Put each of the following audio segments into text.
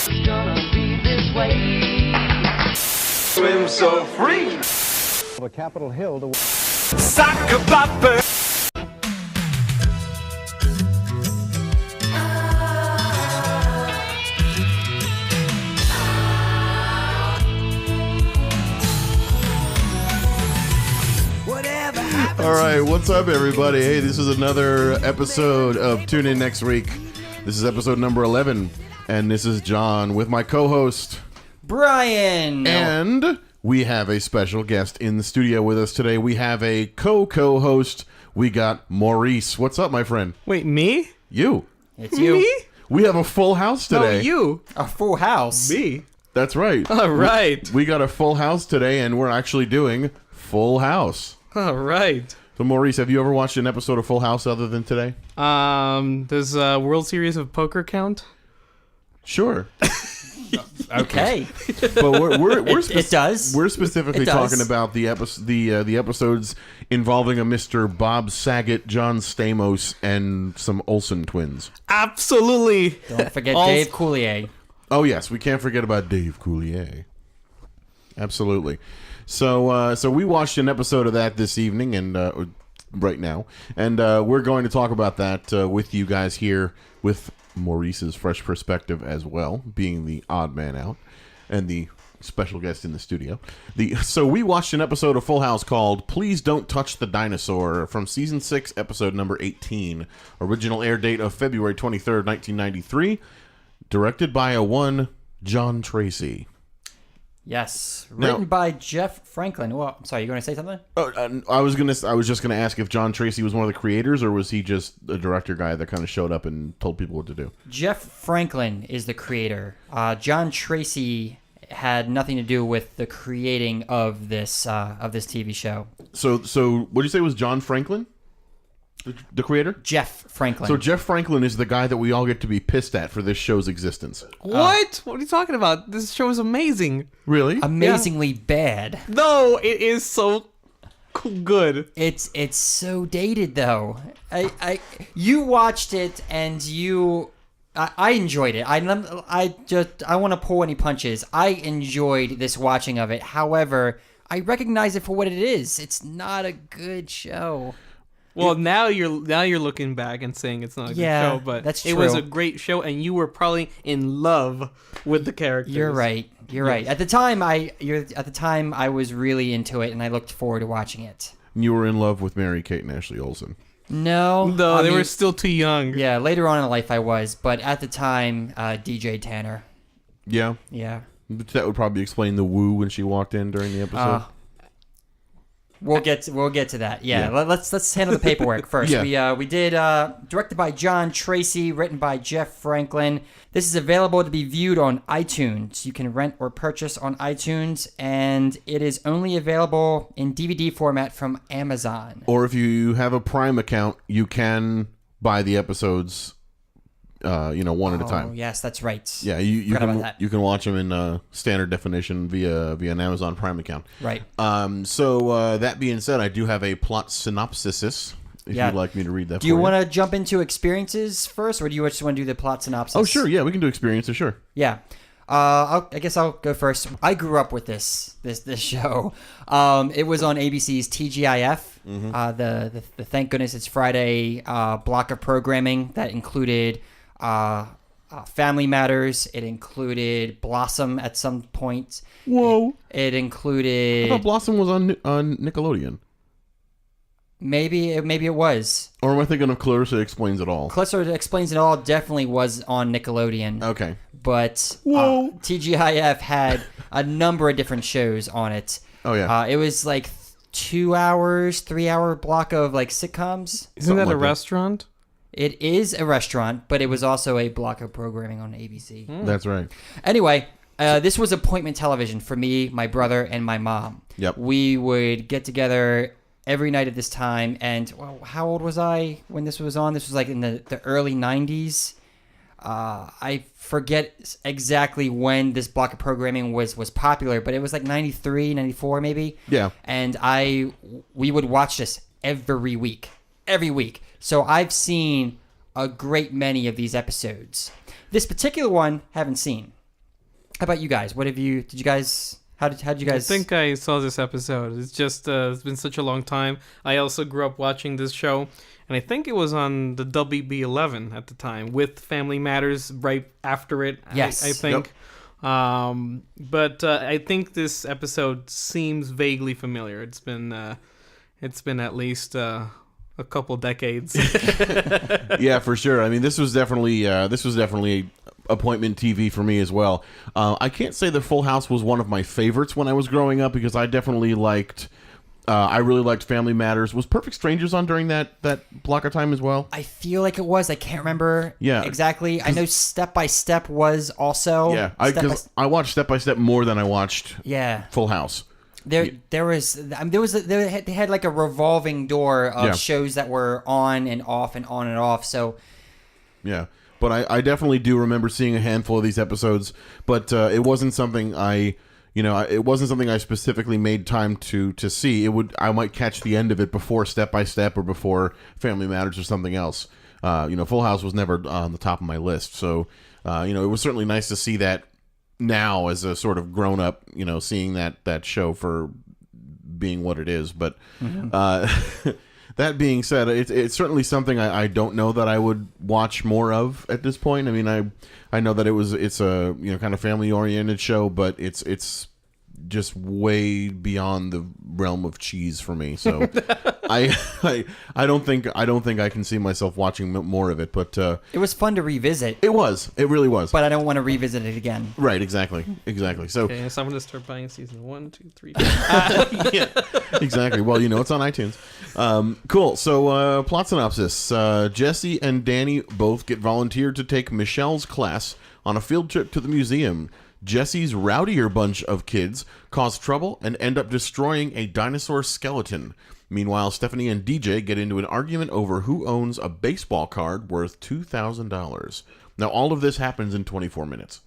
gonna be this way. Swim so free. A Capitol Hill to Soccer bopper. All right, what's up, everybody? Hey, this is another episode of Tune In Next Week. This is episode number 11, and this is John with my co-host, Brian. And we have a special guest in the studio with us today. We have a co-host. We got Maurice. What's up, my friend? Wait, me? You. It's you. Me? We have a full house today. No, you. A full house. Me. That's right. All right. We got a full house today, and we're actually doing Full House. All right. So, Maurice, have you ever watched an episode of Full House other than today? Does World Series of Poker count? Sure. Okay. But It does. We're specifically It does. talking about the episodes involving a Mr. Bob Saget, John Stamos, and some Olsen twins. Absolutely. Don't forget All- Dave Coulier. Oh yes, we can't forget about Dave Coulier. Absolutely. So we watched an episode of that this evening and right now, and we're going to talk about that with you guys here with Maurice's fresh perspective as well, being the odd man out and the special guest in the studio. So we watched an episode of Full House called Please Don't Touch the Dinosaur from season 6, episode number 18. Original air date of February 23rd, 1993. Directed by a one John Tracy. Yes. Written by Jeff Franklin. Well, I'm sorry, you going to say something? I was just gonna ask if John Tracy was one of the creators, or was he just a director guy that kind of showed up and told people what to do? Jeff Franklin is the creator. John Tracy had nothing to do with the creating of this TV show. So what did you say was John Franklin, the creator? Jeff Franklin. So Jeff Franklin is the guy that we all get to be pissed at for this show's existence. What? What are you talking about? This show is amazing. Really? Amazingly bad. No, it is so good. It's so dated though. You watched it and I enjoyed it. I want to pull any punches. I enjoyed this watching of it. However, I recognize it for what it is. It's not a good show. Well, now you're looking back and saying it's not a good show, but that's it was true. a great show, and you were probably in love with the characters. You're right. You're right. At the time, I was really into it, and I looked forward to watching it. You were in love with Mary-Kate and Ashley Olsen. No, They were still too young. Yeah, later on in life I was, but at the time, DJ Tanner. Yeah? Yeah. That would probably explain the woo when she walked in during the episode. We'll get to that. Yeah. Let's handle the paperwork first. Yeah. We did directed by John Tracy, written by Jeff Franklin. This is available to be viewed on iTunes. You can rent or purchase on iTunes, and it is only available in DVD format from Amazon. Or if you have a Prime account, you can buy the episodes one at a time. Yes, that's right. Yeah, you Forgot about that. can watch them in standard definition via an Amazon Prime account. Right. So that being said, I do have a plot synopsis. If Yeah. you'd like me to read that. Do you want to jump into experiences first, or do you just want to do the plot synopsis? Oh, sure. Yeah, we can do experiences. Sure. Yeah. I guess I'll go first. I grew up with this show. It was on ABC's TGIF. The Thank Goodness It's Friday block of programming that included Family Matters. It included Blossom at some point. Whoa! It I included thought Blossom was on Nickelodeon. maybe it was. Or am I thinking of Clarissa Explains It All? Clarissa Explains It All definitely was on Nickelodeon. Okay. But TGIF had a number of different shows on it. Oh yeah. It was like 2 hours, 3 hour block of like sitcoms. Isn't that like a that. restaurant? It is a restaurant, but it was also a block of programming on ABC. That's right. Anyway, this was appointment television for me, my brother, and my mom. Yep. We would get together every night at this time, and well, how old was I when this was on? This was like in the early 90s. I forget exactly when this block of programming was popular, but it was like 93, 94 maybe. Yeah. And we would watch this every week. So I've seen a great many of these episodes. This particular one, haven't seen. How about you guys? What have you? Did you guys? How'd you guys? I think I saw this episode. It's just it's been such a long time. I also grew up watching this show, and I think it was on the WB11 at the time with Family Matters right after it. Yes. I think. But I think this episode seems vaguely familiar. It's been at least a couple decades. Yeah, for sure. I mean, this was definitely appointment TV for me as well. I can't say that Full House was one of my favorites when I was growing up because I definitely liked. I really liked Family Matters. Was Perfect Strangers on during that block of time as well? I feel like it was. I can't remember. Yeah. Exactly. I know Step by Step was also. Yeah, because I watched Step by Step more than I watched. Yeah. Full House. They had like a revolving door of shows that were on and off and on and off. So. Yeah. But I definitely do remember seeing a handful of these episodes, but it wasn't something it wasn't something I specifically made time to see. I might catch the end of it before Step by Step or before Family Matters or something else. Full House was never on the top of my list, so it was certainly nice to see that now as a sort of grown up, seeing that show for being what it is. But that being said, it's certainly something I don't know that I would watch more of at this point. I mean, I know that it's a kind of family oriented show, but it's just way beyond the realm of cheese for me. So I don't think I can see myself watching more of it. But it was fun to revisit. It really was. But I don't want to revisit it again. Right, exactly. So okay, so I'm gonna start buying season 1, 2, 3. Yeah, exactly. Well, it's on iTunes. Cool. So plot synopsis: Jesse and Danny both get volunteered to take Michelle's class on a field trip to the museum. Jesse's rowdier bunch of kids cause trouble and end up destroying a dinosaur skeleton. Meanwhile, Stephanie and DJ get into an argument over who owns a baseball card worth $2,000. Now, all of this happens in 24 minutes.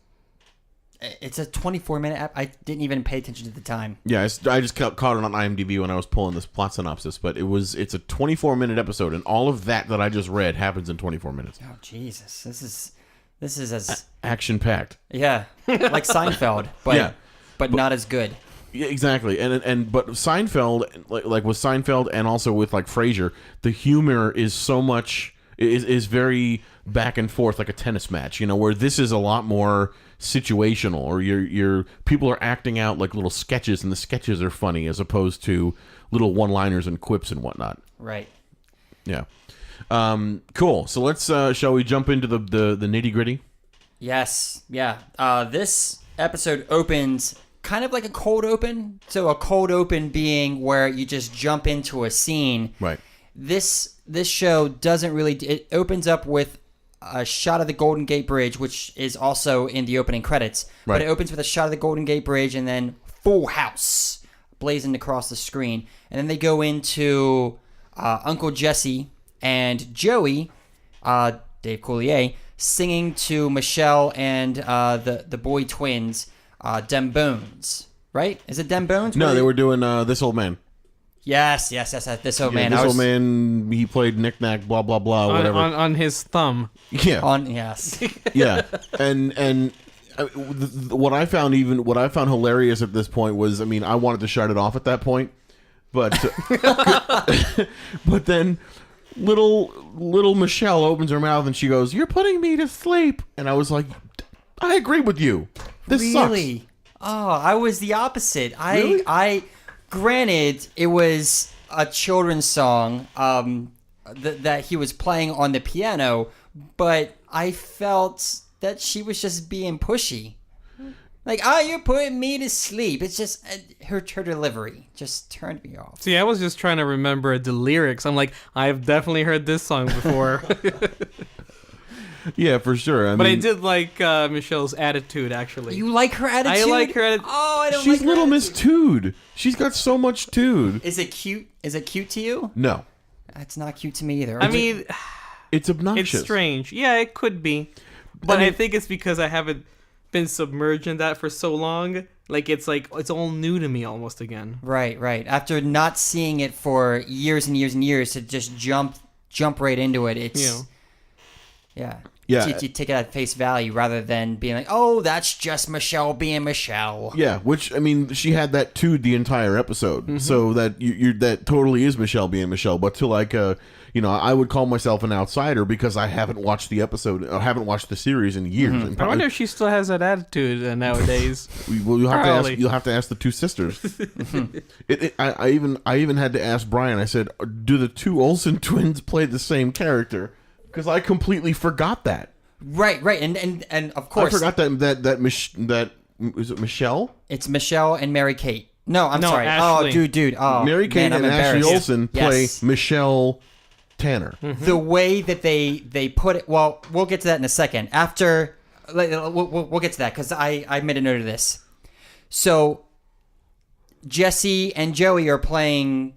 It's a 24-minute app. I didn't even pay attention to the time. Yeah, I just caught it on IMDb when I was pulling this plot synopsis, but it's a 24-minute episode, and all of that I just read happens in 24 minutes. Oh, Jesus. This is as... action-packed. Yeah, like Seinfeld, but not as good. Yeah, exactly. But Seinfeld, like with Seinfeld and also with like Frasier, the humor is so much is very back and forth like a tennis match, where this is a lot more situational, or your people are acting out like little sketches, and the sketches are funny as opposed to little one-liners and quips and whatnot. Right. Yeah. Cool. So let's shall we jump into the nitty-gritty? Yes. Yeah. This episode opens kind of like a cold open. So a cold open being where you just jump into a scene. Right. This show doesn't really... It opens up with a shot of the Golden Gate Bridge, which is also in the opening credits. Right. But it opens with a shot of the Golden Gate Bridge and then Full House blazing across the screen. And then they go into Uncle Jesse and Joey, Dave Coulier, singing to Michelle and the boy twins, Dem Bones. Right? Is it Dem Bones? No, they were doing This Old Man. Yes. This old man. This old man, he played knick-knack, blah, blah, blah, whatever. On his thumb. Yeah. Yes. Yeah. And what I found hilarious at this point was, I mean, I wanted to shut it off at that point, but but then little Michelle opens her mouth and she goes, "You're putting me to sleep." And I was like, I agree with you. This really? sucks. Oh, I was the opposite. Really? Granted, it was a children's song that he was playing on the piano, but I felt that she was just being pushy. Like, you're putting me to sleep. It's just her delivery just turned me off. See, I was just trying to remember the lyrics. I'm like, I've definitely heard this song before. Yeah, for sure. But I did like Michelle's attitude, actually. You like her attitude? I like her attitude. Oh, I don't She's like her little attitude. Miss Tude. She's got so much tude. Is it cute? Is it cute to you? No. It's not cute to me either. I mean, It's obnoxious. it's strange. Yeah, it could be. But I think it's because I haven't been submerged in that for so long. Like, it's all new to me almost again. Right. After not seeing it for years and years and years, to just jump right into it, it's... Yeah. Yeah. You take it at face value rather than being like, oh, that's just Michelle being Michelle. Yeah, which, I mean, she had that too the entire episode, so that you're that totally is Michelle being Michelle. But to like, I would call myself an outsider because I haven't watched the episode, or haven't watched the series in years. And I wonder if she still has that attitude nowadays. well, you'll have to Probably. ask. You'll have to ask the two sisters. I even had to ask Brian. I said, "Do the two Olsen twins play the same character?" Because I completely forgot that. Right, and of I course forgot that is it Michelle? it's Michelle and Mary Kate. No, I'm No, sorry. Ashley. Oh, dude. Oh, Mary Kate man, I'm and Ashley embarrassed. Olsen play Yes. Michelle Tanner. The way that they put it. Well, we'll get to that in a second. After we'll get to that because I made a note of this. So Jesse and Joey are playing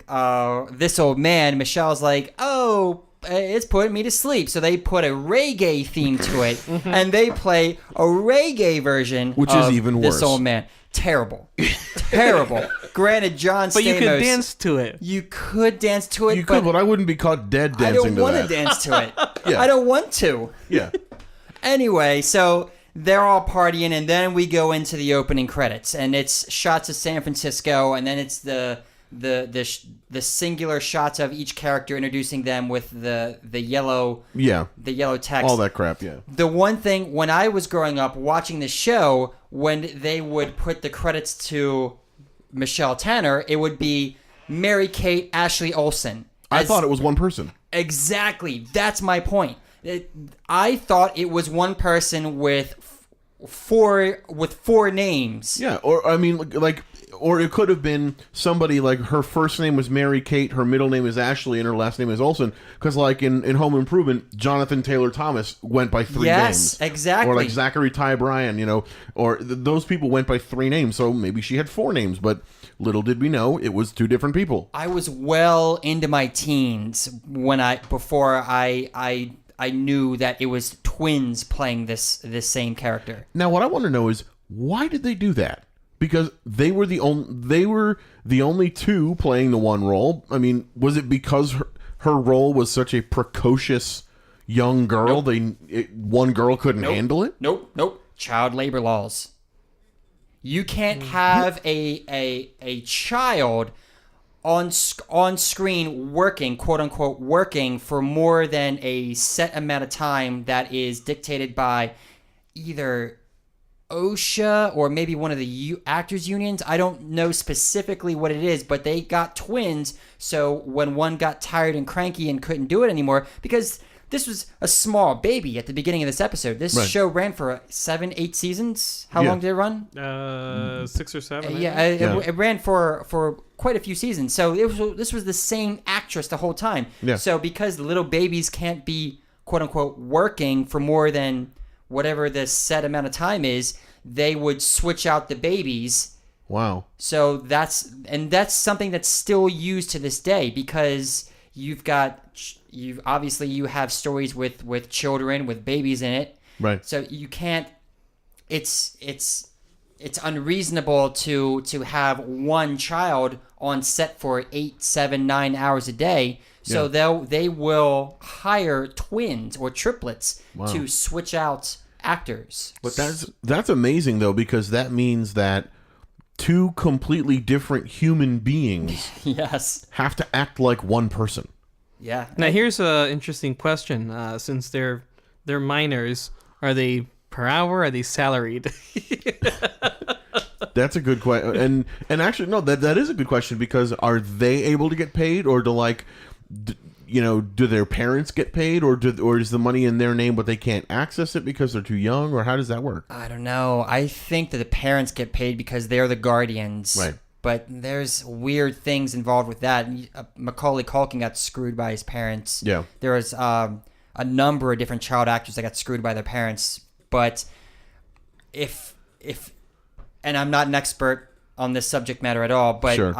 This Old Man. Michelle's like, oh, it's putting me to sleep. So they put a reggae theme to it, and they play a reggae version, Which is of even This worse. Old Man. Terrible. Granted, John But you could Stamos- dance to it. You could dance to it, You but could, but I wouldn't be caught dead I dancing don't want to to that. dance to it. Yeah. I don't want to. Yeah. Anyway, so they're all partying, and then we go into the opening credits, and it's shots of San Francisco, and then it's the singular shots of each character introducing them with the yellow text. All that crap, yeah. The one thing when I was growing up watching the show, when they would put the credits to Michelle Tanner, it would be Mary Kate Ashley Olsen. I thought it was one person. Exactly. That's my point. I thought it was one person with four names. Yeah, or I mean, like, or it could have been somebody like her first name was Mary Kate, her middle name is Ashley, and her last name is Olsen. Because like in Home Improvement, Jonathan Taylor Thomas went by three names. Yes, exactly. Or like Zachary Ty Bryan, or those people went by three names. So maybe she had four names, but little did we know it was two different people. I was well into my teens before I knew that it was twins playing this same character. Now, what I want to know is why did they do that? Because they were the only two playing the one role. I mean, was it because her role was such a precocious young girl? Nope. One girl couldn't handle it. Nope. Child labor laws. You can't have a child on screen working, quote unquote, working for more than a set amount of time that is dictated by either OSHA or maybe one of the actors unions. I don't know specifically what it is, but they got twins. So when one got tired and cranky and couldn't do it anymore, because this was a small baby at the beginning of this episode. This Right. show ran for 7-8 seasons. How long did it run? 6 or 7. It ran for quite a few seasons. So this was the same actress the whole time. Yeah. So because little babies can't be, quote unquote, working for more than whatever the set amount of time is, they would switch out the babies. Wow. So that's something that's still used to this day, because you have stories with children, with babies in it. Right. So you can't. It's unreasonable to have one child on set for 8, 7, 9 hours a day. So they will hire twins or triplets to switch out actors. But that's amazing though, because that means that two completely different human beings Yes. have to act like one person. Yeah. Now here's an interesting question. Since they're minors, are they per hour? Or are they salaried? That's a good question, and actually no, that is a good question, because are they able to get paid, or do their parents get paid, or is the money in their name but they can't access it because they're too young, or how does that work? I don't know. I think that the parents get paid because they're the guardians. Right. But there's weird things involved with that. Macaulay Culkin got screwed by his parents. Yeah. There was a number of different child actors that got screwed by their parents. But if and I'm not an expert on this subject matter at all, but Sure.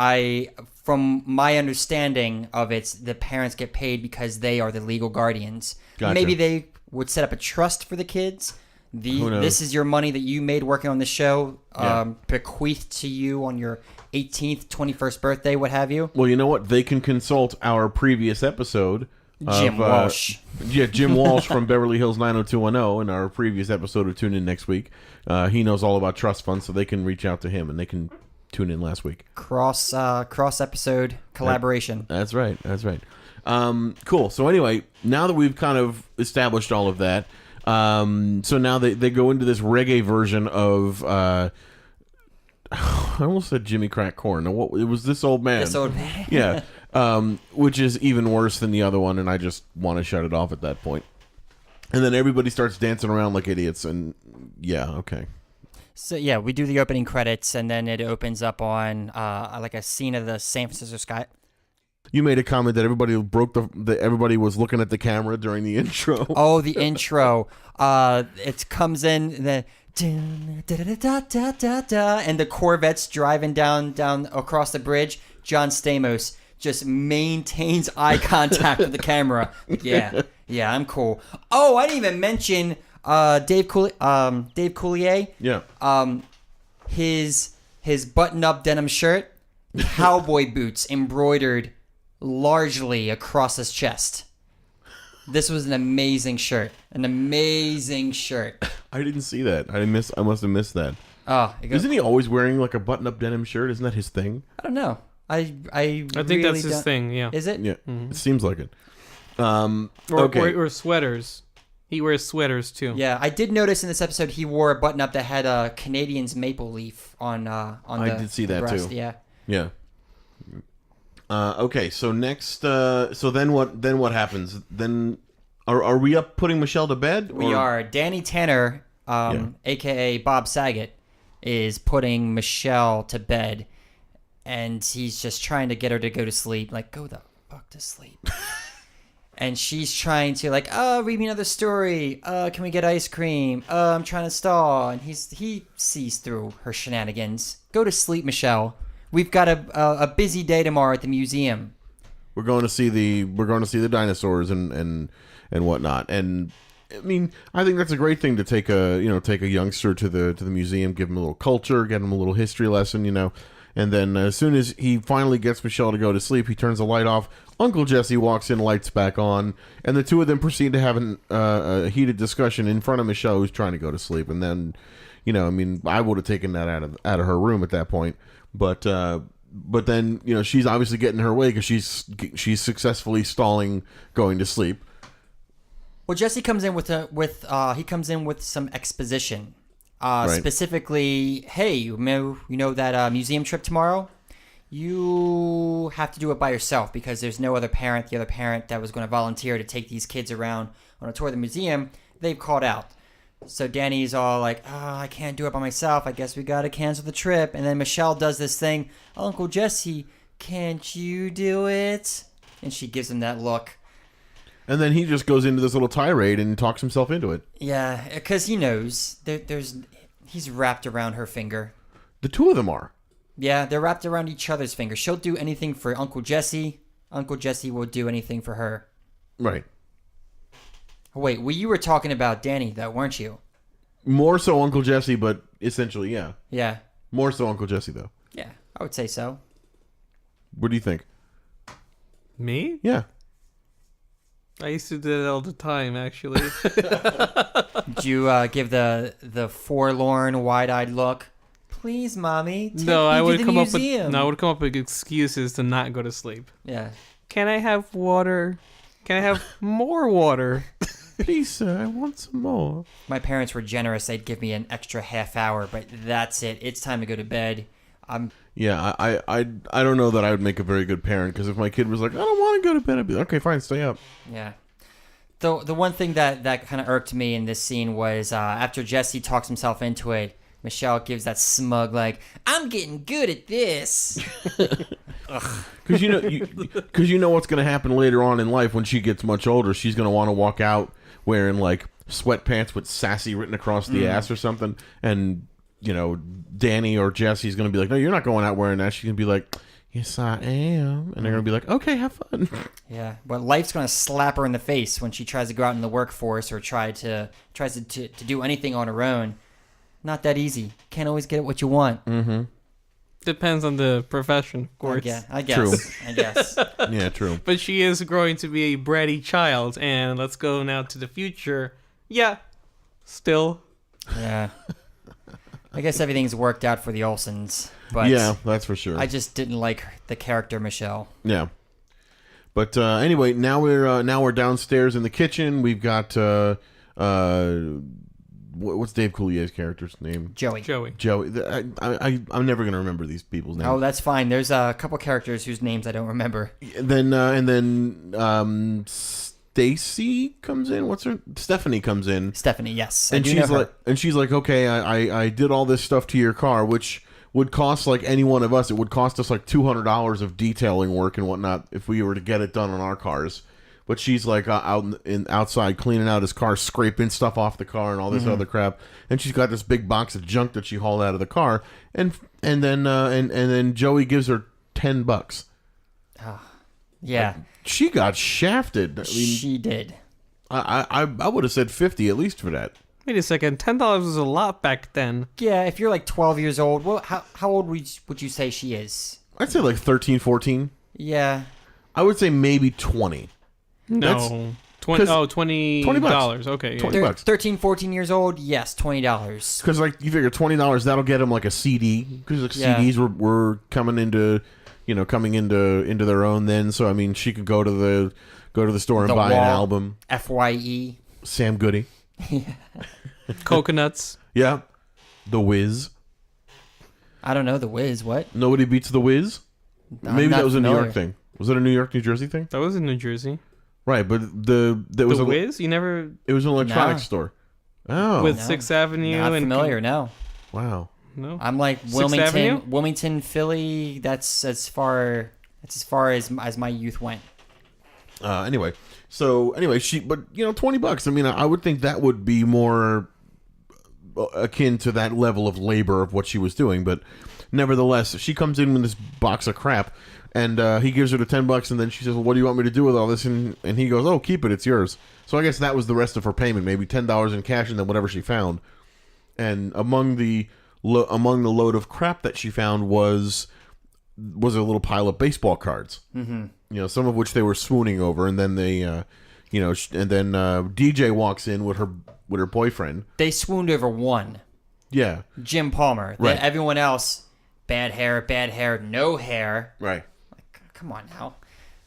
from my understanding of it, the parents get paid because they are the legal guardians. Gotcha. Maybe they would set up a trust for the kids. Who knows? This is your money that you made working on this show, Yeah. bequeathed to you on your 18th, 21st birthday, what have you. Well, you know what? They can consult our previous episode Jim Walsh. Yeah, Jim Walsh from Beverly Hills 90210 in our previous episode of Tune In Next Week. He knows all about trust funds, so they can reach out to him, and they can tune in last week. Cross episode collaboration. That's right. Cool. So anyway, now that we've kind of established all of that, so now they go into this reggae version of I almost said Jimmy Crack Corn. Now, it was this old man. Yeah. Which is even worse than the other one, and I just want to shut it off at that point. And then everybody starts dancing around like idiots, and yeah, okay. So yeah, we do the opening credits, and then it opens up on like a scene of the San Francisco sky. You made a comment that everybody everybody was looking at the camera during the intro. Oh, the intro. It comes in the and the Corvette's driving down across the bridge. John Stamos just maintains eye contact with the camera. Yeah, I'm cool. Oh, I didn't even mention Dave Coulier. Yeah. His button-up denim shirt, cowboy boots embroidered largely across his chest. This was an amazing shirt. I didn't see that. I must have missed that. Oh, isn't he always wearing like a button-up denim shirt? Isn't that his thing? I don't know. I think really that's his thing. Yeah. Is it? Yeah. Mm-hmm. It seems like it. Or sweaters. He wears sweaters too. Yeah, I did notice in this episode he wore a button-up that had a Canadian's maple leaf on I did see that breast. too. Yeah. Yeah. Okay, so next, so then what happens? Then, are we up putting Michelle to bed? We are. Danny Tanner, a.k.a. Bob Saget, is putting Michelle to bed, and he's just trying to get her to go to sleep. Like, go the fuck to sleep. And she's trying to, like, read me another story. Can we get ice cream? I'm trying to stall. And he sees through her shenanigans. Go to sleep, Michelle. We've got a busy day tomorrow at the museum. We're going to see the dinosaurs and whatnot. And I mean, I think that's a great thing to take a youngster to the museum, give him a little culture, get him a little history lesson, And then as soon as he finally gets Michelle to go to sleep, he turns the light off. Uncle Jesse walks in, lights back on, and the two of them proceed to have a heated discussion in front of Michelle, who's trying to go to sleep. And then, I mean, I would have taken that out of her room at that point. But then she's obviously getting her way because she's successfully stalling going to sleep. Well, Jesse comes in with some exposition. Right. Specifically, hey, you know that museum trip tomorrow? You have to do it by yourself because there's no other parent. The other parent that was going to volunteer to take these kids around on a tour of the museum, they've called out. So Danny's all like, I can't do it by myself. I guess we got to cancel the trip. And then Michelle does this thing. Uncle Jesse, can't you do it? And she gives him that look. And then he just goes into this little tirade and talks himself into it. Yeah, because he knows he's wrapped around her finger. The two of them are. Yeah, they're wrapped around each other's finger. She'll do anything for Uncle Jesse. Uncle Jesse will do anything for her. Right. Wait, you were talking about Danny, though, weren't you? More so Uncle Jesse, but essentially, yeah. Yeah. More so Uncle Jesse, though. Yeah, I would say so. What do you think? Me? Yeah. I used to do that all the time, actually. Did you give the forlorn, wide-eyed look? Please, Mommy, take me I would to the come museum. I would come up with excuses to not go to sleep. Yeah. Can I have water? Can I have more water? Please, sir, I want some more. My parents were generous. They'd give me an extra half hour, but that's it. It's time to go to bed. Yeah, I don't know that I would make a very good parent, because if my kid was like, I don't want to go to bed, I'd be like, okay, fine, stay up. Yeah. The one thing that kind of irked me in this scene was after Jesse talks himself into it, Michelle gives that smug, like, I'm getting good at this. Because you know what's going to happen later on in life when she gets much older. She's going to want to walk out wearing, like, sweatpants with sassy written across the ass or something. And, Danny or Jesse's going to be like, no, you're not going out wearing that. She's going to be like, yes, I am. And they're going to be like, okay, have fun. Yeah, but life's going to slap her in the face when she tries to go out in the workforce or tries to do anything on her own. Not that easy. Can't always get what you want. Mm-hmm. Depends on the profession, of course. I guess. True. I guess. Yeah, true. But she is growing to be a bratty child, and let's go now to the future. Yeah, still. Yeah. I guess everything's worked out for the Olsens, but Yeah, that's for sure. I just didn't like the character Michelle. Yeah. But anyway, now we're downstairs in the kitchen. We've got what's Dave Coulier's character's name? Joey. Joey. I'm never gonna remember these people's names. Oh, that's fine. There's a couple characters whose names I don't remember. And then Stacy comes in. What's her? Stephanie comes in. Stephanie, yes. I And do know her. she's like, okay, I did all this stuff to your car, which would cost like any one of us. It would cost us like $200 of detailing work and whatnot if we were to get it done on our cars. But she's like outside cleaning out his car, scraping stuff off the car and all this other crap. And she's got this big box of junk that she hauled out of the car. And then Joey gives her $10. Yeah, She got shafted. I mean, she did. I would have said 50 at least for that. Wait a second. $10 was a lot back then. Yeah, if you're like 12 years old, well, how old would you say she is? I'd say like 13, 14. Yeah. I would say maybe 20. No. $20. $20. Okay. Yeah. 20 bucks. 13, 14 years old, yes, $20. Because like you figure $20, that'll get them like a CD. Because like Yeah. CDs were coming into their own then. So I mean, she could go to the store and The buy an Wall. album. FYE. Sam Goody. Coconuts. Yeah. The Wiz. I don't know, The Wiz, what? Nobody beats The Wiz. I'm Maybe not that was a New familiar. York thing. Was it a New York, New Jersey thing? That was in New Jersey. Right, but it was The Wiz? You never... It was an electronics No. store. Oh, With No. 6th Avenue Not and... familiar, no. wow. No? I'm like Sixth Avenue? Wilmington, Philly. That's as far as my youth went. Anyway, but $20. I mean, I would think that would be more akin to that level of labor of what she was doing. But nevertheless, she comes in with this box of crap, and he gives her the $10, and then she says, "Well, what do you want me to do with all this?" And he goes, "Oh, keep it. It's yours." So I guess that was the rest of her payment, maybe $10 in cash, and then whatever she found. And among the load of crap that she found was a little pile of baseball cards. Mm-hmm. Some of which they were swooning over, and then DJ walks in with her boyfriend. They swooned over one, Yeah, Jim Palmer. Right. Everyone else, bad hair, no hair. right. Come on now.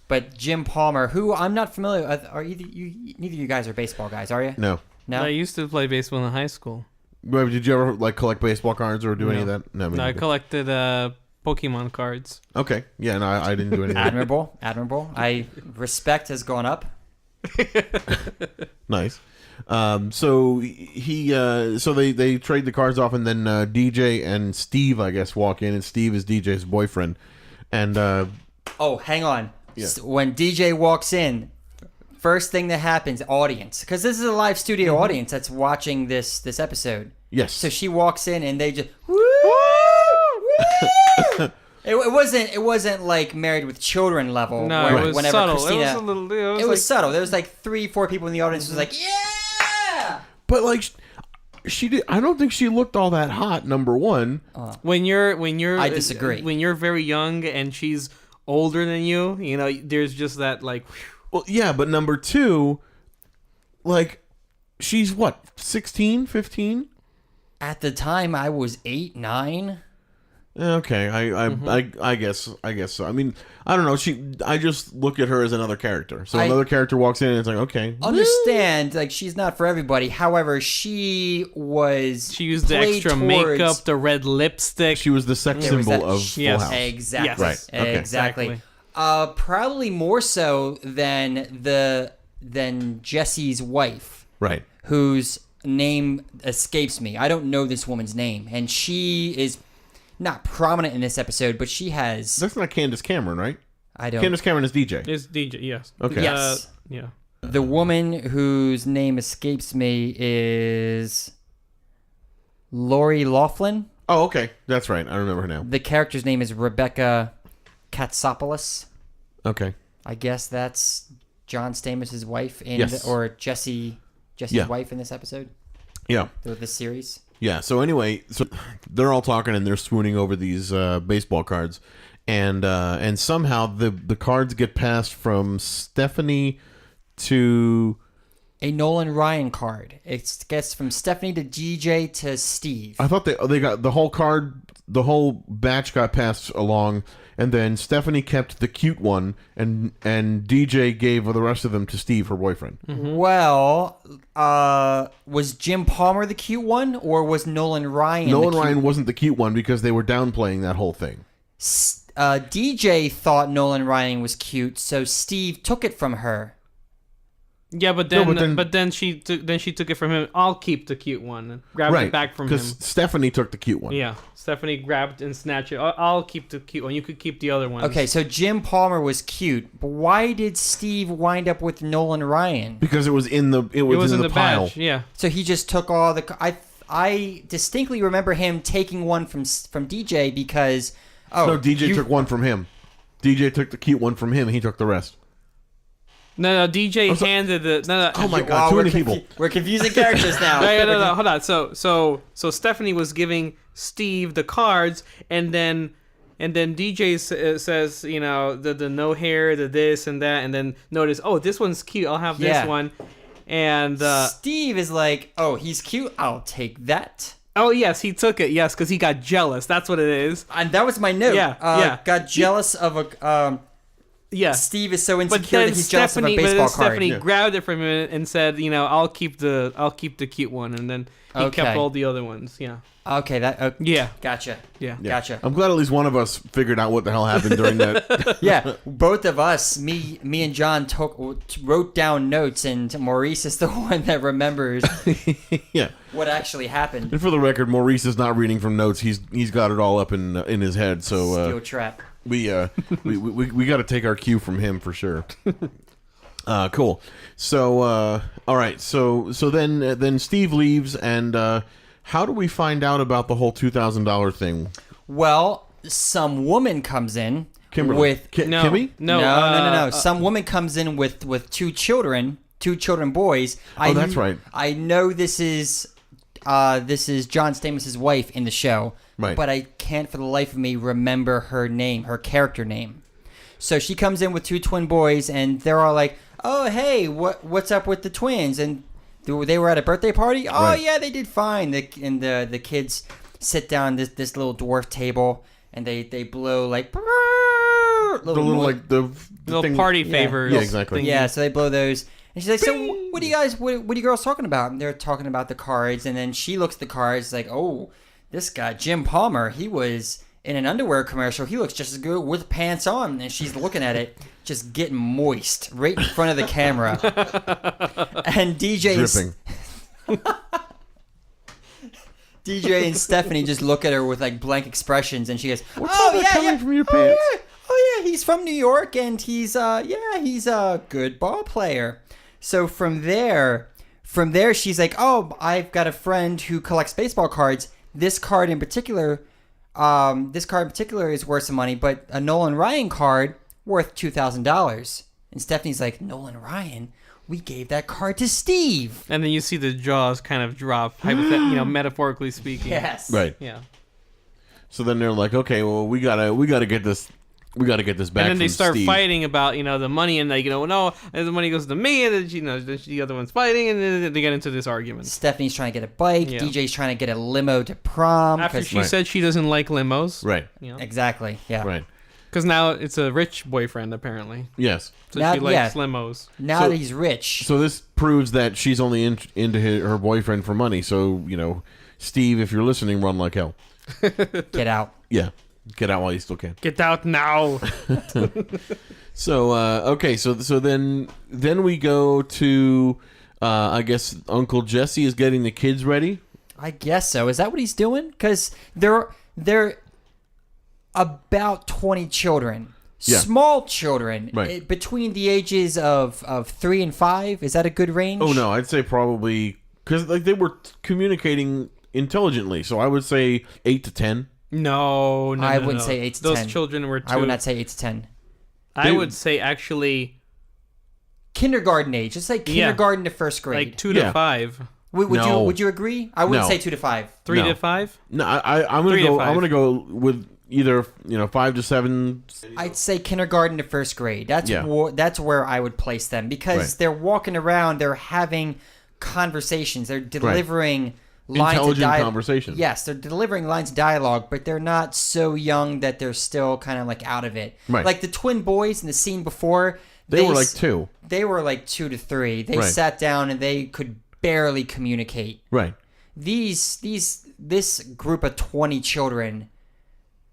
But Jim Palmer, who I'm not familiar with, neither of you guys are baseball guys, are you? No. No. I used to play baseball in high school. Wait, did you ever like collect baseball cards or do any of that? No, me No, I neither. collected Pokemon cards. Okay, yeah, no, I didn't do anything. Admirable. Respect has gone up. Nice. So they trade the cards off, and then DJ and Steve, I guess, walk in, and Steve is DJ's boyfriend, and Oh, hang on. Yeah. When DJ walks in, first thing that happens, audience, because this is a live studio audience that's watching this episode. yes, So she walks in and they just woo, woo! It wasn't like Married with Children level. No, where it was whenever subtle. Christina, It was a little... it was subtle. There was like 3-4 people in the audience who was like, yeah. but like she did. I don't think she looked all that hot. Number one, When you're I disagree. When you're very young and she's older than you, there's just that like... well, yeah, but number two, like she's what, 16, 15? At the time, I was 8, 9. Okay, I guess so. I mean, I don't know. I just look at her as another character. So another character walks in, and it's like, okay, Understand, like she's not for everybody. However, she used the played extra towards- makeup, the red lipstick. she was the sex There was symbol that- of Full Yes. House. Exactly. Yes. Right, okay. Exactly. Probably more so than Jesse's wife, Right. whose name escapes me. I don't know this woman's name, and she is not prominent in this episode, but she has. That's not Candace Cameron, right? I don't. Candace Cameron is DJ. It's DJ, yes. Okay. Yes. Yeah. The woman whose name escapes me is Lori Laughlin. Oh, okay. That's right. I remember her now. The character's name is Rebecca Katsopoulos. Okay. I guess that's John Stamos' wife Yes. or Jesse's Yeah. wife in this episode, Yeah. or this series. Yeah. So anyway, so they're all talking and they're swooning over these baseball cards, and somehow the cards get passed from Stephanie to. A Nolan Ryan card. It gets from Stephanie to DJ to Steve. I thought they got the whole card, the whole batch got passed along, and then Stephanie kept the cute one, and DJ gave the rest of them to Steve, her boyfriend. Well, was Jim Palmer the cute one, or was Nolan Ryan? Nolan the cute Ryan wasn't the cute one because they were downplaying that whole thing. DJ thought Nolan Ryan was cute, so Steve took it from her. Yeah, but then she took it from him. I'll keep the cute one and grabbed it back from him. Because Stephanie took the cute one. Yeah, Stephanie grabbed and snatched it. I'll keep the cute one. You could keep the other one. Okay, so Jim Palmer was cute, but why did Steve wind up with Nolan Ryan? Because it was in the pile. Badge, yeah. So he just took all the. I distinctly remember him taking one from DJ because. No, DJ took one from him. DJ took the cute one from him. He took the rest. No, DJ handed the. No. Oh my God! Too many people. We're confusing characters now. No, hold on. So Stephanie was giving Steve the cards, and then DJ says, you know, the no hair, the this and that, and then notice, oh, this one's cute. I'll have this one, and Steve is like, oh, he's cute. I'll take that. Oh yes, he took it. Yes, because he got jealous. That's what it is. And that was my note. Yeah. Got jealous of a. Yeah. Steve is so insecure that he's jealous of a baseball card. Stephanie grabbed it from him and said, you know, I'll keep the cute one, and then he kept all the other ones. Yeah. Okay. Yeah. Gotcha. Yeah. Gotcha. I'm glad at least one of us figured out what the hell happened during that. Yeah, both of us, me and John wrote down notes, and Maurice is the one that remembers Yeah. what actually happened. And for the record, Maurice is not reading from notes. He's got it all up in his head. So Steel trap. we got to take our cue from him for sure. Cool. So all right. So then Steve leaves, and how do we find out about the whole $2,000 thing? Well, some woman comes in Kimberly. with Kimmy? No. Some woman comes in with two children boys. That's right. I know this is John Stamos' wife in the show, right? But I can't for the life of me remember her name, her character name. So she comes in with two twin boys, and they're all like, "Oh, hey, what's up with the twins?" And they were at a birthday party. Oh, right. Yeah, they did fine. The kids sit down this little dwarf table, and they blow like little thing, party favors. Yeah, exactly. Yeah, so they blow those. And she's like, so what are you girls talking about? And they're talking about the cards. And then she looks at the cards like, oh, this guy, Jim Palmer, he was in an underwear commercial. He looks just as good with pants on. And she's looking at it, just getting moist right in front of the camera. And DJ and Stephanie just look at her with like blank expressions. And she goes, coming from your pants? Oh yeah, he's from New York, and he's a good ball player. So from there, she's like, oh, I've got a friend who collects baseball cards. This card in particular is worth some money, but a Nolan Ryan card worth $2,000. And Stephanie's like, Nolan Ryan? We gave that card to Steve. And then you see the jaws kind of drop, metaphorically speaking. Yes. Right. Yeah. So then they're like, okay, well, we gotta get this. We got to get this back. And then they start Steve. fighting about the money, and no, the money goes to me, and then the other one's fighting, and then they get into this argument. Stephanie's trying to get a bike. Yeah. DJ's trying to get a limo to prom. After she said she doesn't like limos. Right. Exactly. Yeah. Right. Because now it's a rich boyfriend, apparently. Yes. So she likes limos. Now that he's rich. So this proves that she's only into her boyfriend for money. So, Steve, if you're listening, run like hell. Get out. Yeah. Get out while you still can. Get out now. So okay, so then we go to I guess Uncle Jesse is getting the kids ready. I guess so. Is that what he's doing? Because they're about 20 children, small children, right, between the ages of 3 and 5. Is that a good range? Oh no, I'd say probably because they were communicating intelligently. So I would say 8 to 10. No, I wouldn't say 8 to 10. Those children were 2. I would not say 8 to 10. I would say actually kindergarten age. Let's say kindergarten to first grade. Like 2 to 5. No. Would you agree? I wouldn't No. say 2 to 5. 3 No. to 5. No, I'm gonna 3 to go. 5. I'm gonna go with either 5 to 7. I'd say kindergarten to first grade. That's Yeah. that's where I would place them because Right. they're walking around, they're having conversations, they're delivering lines of Intelligent dialogue. conversation. Yes, they're delivering lines of dialogue, but they're not so young that they're still kind of like out of it. Right. Like the twin boys in the scene before, They were like 2. They were like 2 to 3. They Right. sat down and they could barely communicate. Right. This group of 20 children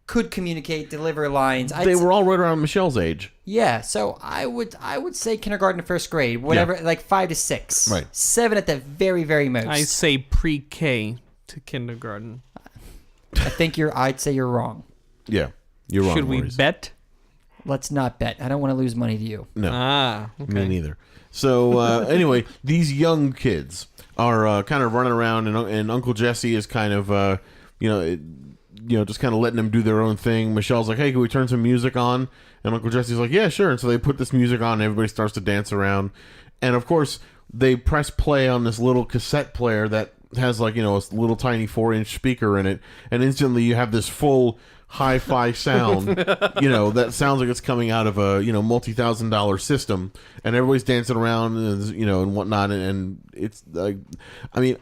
could communicate, deliver lines. They were all right around Michelle's age. Yeah, so I would say kindergarten to first grade, whatever, like 5 to 6, Right. 7 at the very very most. I say pre-K to kindergarten. I'd say you're wrong. Yeah, you're wrong. Should we Maurice. bet? Let's not bet. I don't want to lose money to you. No, Okay. me neither. So anyway, these young kids are kind of running around, and Uncle Jesse is kind of just kind of letting them do their own thing. Michelle's like, "Hey, can we turn some music on?" And Uncle Jesse's like, "Yeah, sure." And so they put this music on, and everybody starts to dance around. And of course, they press play on this little cassette player that has a little tiny 4-inch speaker in it, and instantly you have this full hi-fi sound, that sounds like it's coming out of a multi-$1,000 system, and everybody's dancing around, and whatnot, and it's like, I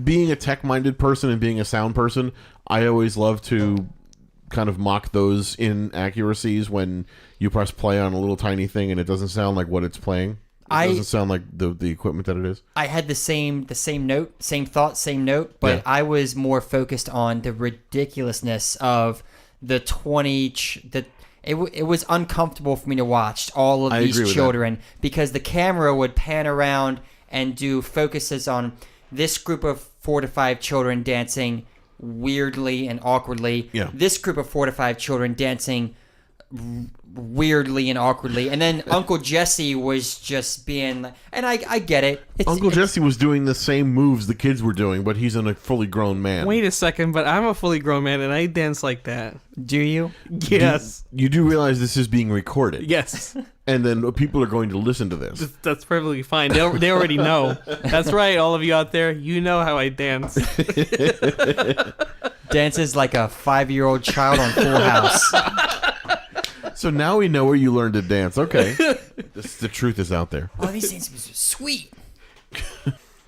being a tech-minded person and being a sound person, I always love to kind of mock those inaccuracies when you press play on a little tiny thing and it doesn't sound like what it's playing. It doesn't sound like the equipment that it is. I had the same note, same thought, same note, but Yeah. I was more focused on the ridiculousness of the 20 it was uncomfortable for me to watch all of I these agree with children because the camera would pan around and do focuses on this group of 4 to 5 children dancing weirdly and awkwardly. Yeah. This group of 4 to 5 children dancing weirdly and awkwardly, and then Uncle Jesse was just being, and I get it. Uncle Jesse was doing the same moves the kids were doing, but he's a fully grown man. Wait a second, but I'm a fully grown man and I dance like that. Do you? Yes. You do realize this is being recorded. Yes. And then people are going to listen to this. That's perfectly fine. They already know. That's right, all of you out there. You know how I dance. Dances like a 5-year-old child on Full House. So now we know where you learned to dance. Okay. The truth is out there. Oh, these things are sweet.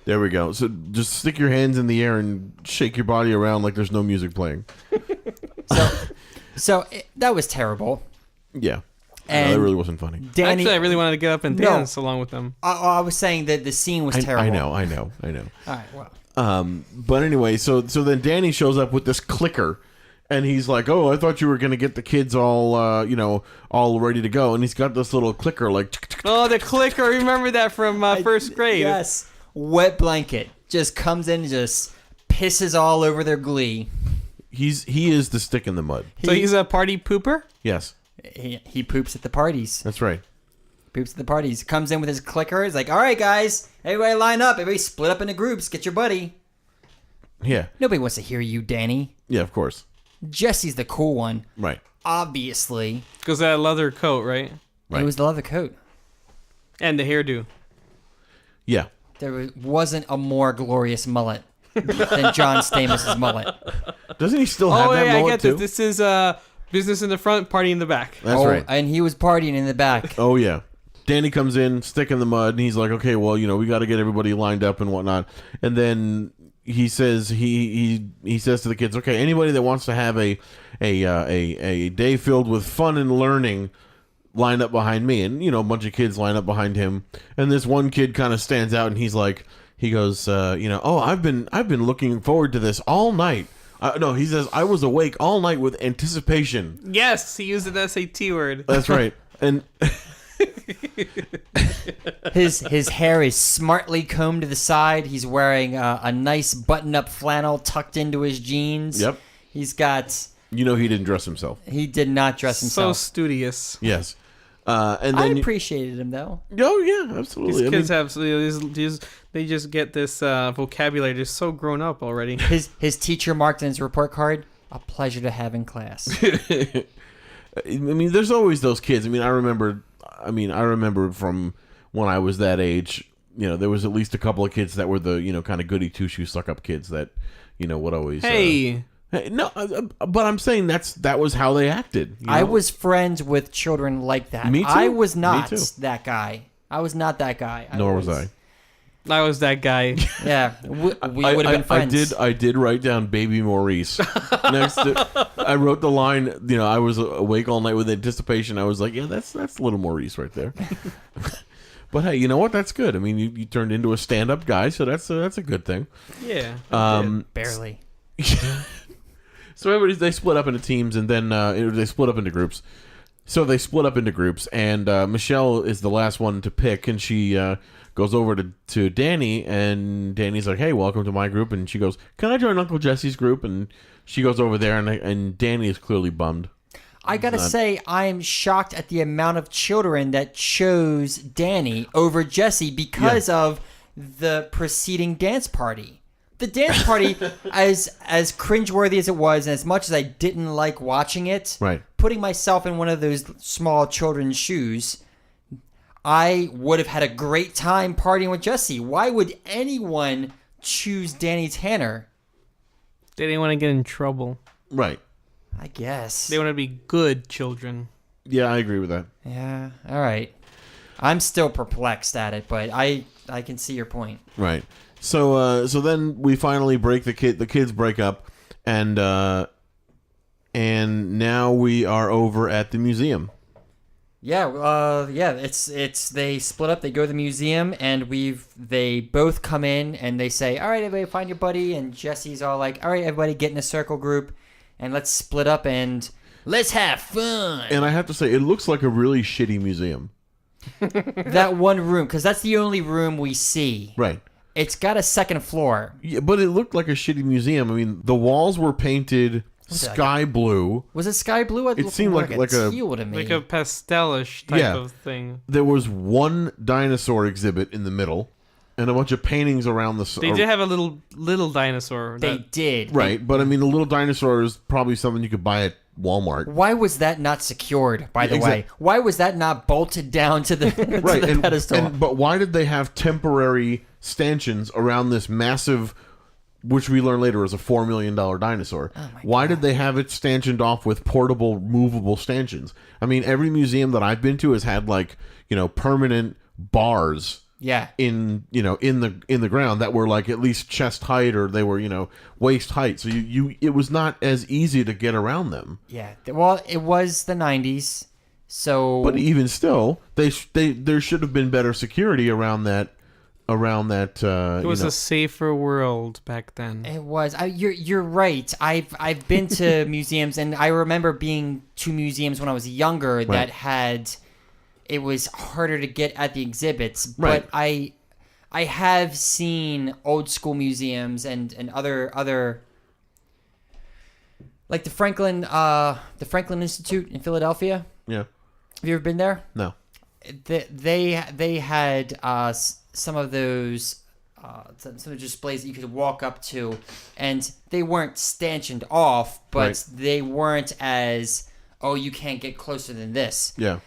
There we go. So just stick your hands in the air and shake your body around like there's no music playing. That was terrible. Yeah. And that really wasn't funny. Danny, Actually, I really wanted to get up and No. dance along with them. I was saying that the scene was terrible. I know. All right, well. But anyway, so then Danny shows up with this clicker, and he's like, "Oh, I thought you were gonna get the kids all, all ready to go." And he's got this little clicker, like, Oh, the clicker. Remember that from first grade. Yes. Wet blanket just comes in and just pisses all over their glee. he is the stick in the mud. So he's a party pooper? Yes, He poops at the parties. that's right. Poops at the parties. Comes in with his clicker. He's like, all right, guys, everybody line up. Everybody split up into groups. Get your buddy. Yeah, Nobody wants to hear you, Danny. yeah, of course, Jesse's the cool one. right. Obviously. Because that leather coat, right? Right. It was the leather coat. And the hairdo. Yeah, There wasn't a more glorious mullet than John Stamos' mullet. doesn't he still have Oh, that yeah, I mullet get too? this. This is business in the front, party in the back. That's right. And he was partying in the back. Oh yeah. Danny comes in, stick in the mud, and he's like, "Okay, well, we got to get everybody lined up and whatnot." And then he says he says to the kids, "Okay, anybody that wants to have a day filled with fun and learning, line up behind me." And a bunch of kids line up behind him. And this one kid kind of stands out, and he goes, "Oh, I've been looking forward to this all night." No, he says, "I was awake all night with anticipation." Yes, he used an SAT word. That's right. And His hair is smartly combed to the side. He's wearing a nice button-up flannel tucked into his jeans. Yep. He's got... he didn't dress himself. He did not dress So himself. studious. Yes. And I then appreciated him, though. oh yeah, absolutely. These I kids mean, have they just get this vocabulary. They're so grown up already. His teacher marked in his report card, "A pleasure to have in class." I mean, there's always those kids. I mean, I remember from when I was that age, there was at least a couple of kids that were the kind of goody two shoe suck up kids that would always. Hey, no, but I'm saying that was how they acted. I was friends with children like that. Me too. I was not Me too. that guy. I was not that guy. Nor was I. I was that guy. Yeah, we would have been friends. I did write down baby Maurice. I wrote the line. I was awake all night with anticipation. I was like, yeah, that's little Maurice right there. But hey, you know what? That's good. I mean, you turned into a stand-up guy, so that's a good thing. Yeah. Barely. So they split up into teams, and then they split up into groups. So they split up into groups, and Michelle is the last one to pick, and she goes over to Danny, and Danny's like, hey, welcome to my group. And she goes, can I join Uncle Jesse's group? And she goes over there, and Danny is clearly bummed. I gotta say, I'm shocked at the amount of children that chose Danny over Jesse because of the preceding dance party. The dance party, as cringeworthy as it was, and as much as I didn't like watching it, Right. putting myself in one of those small children's shoes, I would have had a great time partying with Jesse. Why would anyone choose Danny Tanner? They didn't want to get in trouble. Right. I guess. They want to be good children. Yeah, I agree with that. Yeah, all right. I'm still perplexed at it, but I can see your point. Right. So then we finally break the kids break up, and now we are over at the museum. Yeah, it's they split up, they go to the museum, and they both come in and they say, all right, everybody find your buddy, and Jesse's all like, all right, everybody get in a circle group and let's split up and let's have fun. And I have to say, it looks like a really shitty museum. That one room, because that's the only room we see. Right. It's got a second floor. Yeah, but it looked like a shitty museum. I mean, the walls were painted sky blue. Was it sky blue? It seemed like a teal to me. Like a pastelish type of thing. There was one dinosaur exhibit in the middle, and a bunch of paintings around the. They did have a little dinosaur. They did. Right, but I mean, the little dinosaur is probably something you could buy at Walmart. Why was that not secured, by the way? Why was that not bolted down to the, right, to the pedestal? But why did they have temporary stanchions around this massive, which we learn later is a $4 million dinosaur? Why did they have it stanchioned off with portable, movable stanchions? I mean, every museum that I've been to has had permanent bars. Yeah. In the ground that were like at least chest height, or they were waist height. So it was not as easy to get around them. Yeah. Well, it was the 90s, so. But even still, there should have been better security around that. It was a safer world back then. It was. You're right. I've been to museums, and I remember being to museums when I was younger that had. It was harder to get at the exhibits, but I have seen old school museums and other like the Franklin Institute in Philadelphia. Yeah. Have you ever been there? No. They had some of those some of the displays that you could walk up to, and they weren't stanchioned off, but they weren't as you can't get closer than this. Yeah.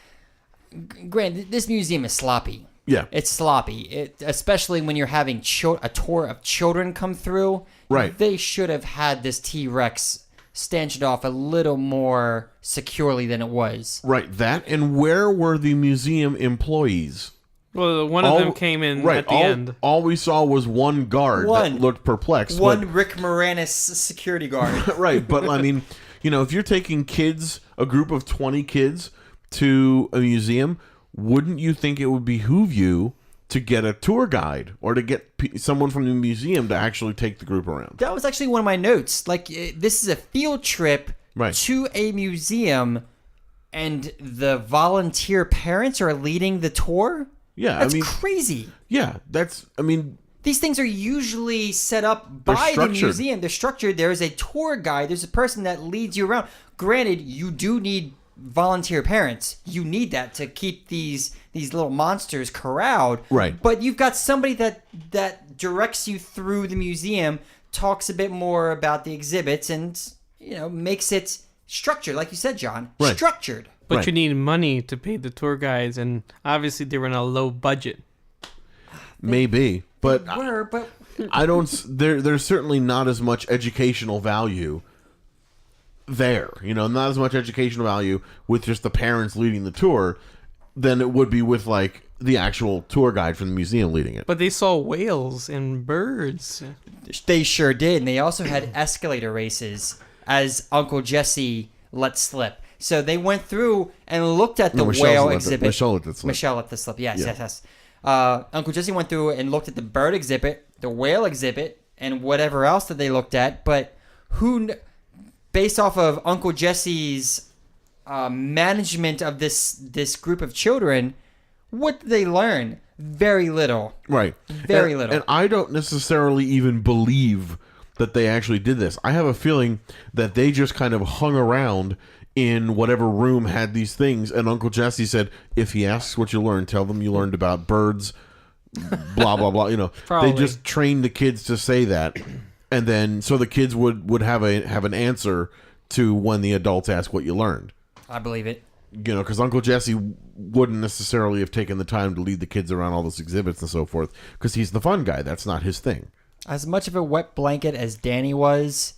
Granted, this museum is sloppy. Yeah. It's sloppy, especially when you're having a tour of children come through. Right. They should have had this T-Rex stanchioned off a little more securely than it was. Right. That, and where were the museum employees? Well, one of them came in at the end. All we saw was one guard that looked perplexed. One Rick Moranis security guard. Right. But, I mean, if you're taking a group of 20 kids to a museum, wouldn't you think it would behoove you to get a tour guide or to get someone from the museum to actually take the group around? That was actually one of my notes. Like, this is a field trip to a museum, and the volunteer parents are leading the tour? Yeah, that's crazy. Yeah, these things are usually set up by the museum. They're structured. There's a tour guide. There's a person that leads you around. Granted, you do need volunteer parents. You need that to keep these little monsters corralled. Right. But you've got somebody that directs you through the museum, talks a bit more about the exhibits, and makes it structured, like you said, John. Right. Structured. But Right. you need money to pay the tour guides, and obviously they were on a low budget. maybe, but but I don't. There's certainly not as much educational value there. Not as much educational value with just the parents leading the tour than it would be with like the actual tour guide from the museum leading it. But they saw whales and birds. they sure did. And they also had escalator races, as Uncle Jesse let slip. So they went through and looked at the whale exhibit. Michelle let it slip. Michelle let the slip. Yes, Yeah. yes. Uncle Jesse went through and looked at the bird exhibit, the whale exhibit, and whatever else that they looked at. But based off of Uncle Jesse's management of this group of children, what did they learn? Very little. Right. Very little. And I don't necessarily even believe that they actually did this. I have a feeling that they just kind of hung around in whatever room had these things, and Uncle Jesse said, if he asks what you learned, tell them you learned about birds, blah, blah, blah. Probably. They just trained the kids to say that, and then so the kids would have an answer to when the adults ask what you learned. I believe it. Because Uncle Jesse wouldn't necessarily have taken the time to lead the kids around all those exhibits and so forth, because he's the fun guy. That's not his thing. As much of a wet blanket as Danny was,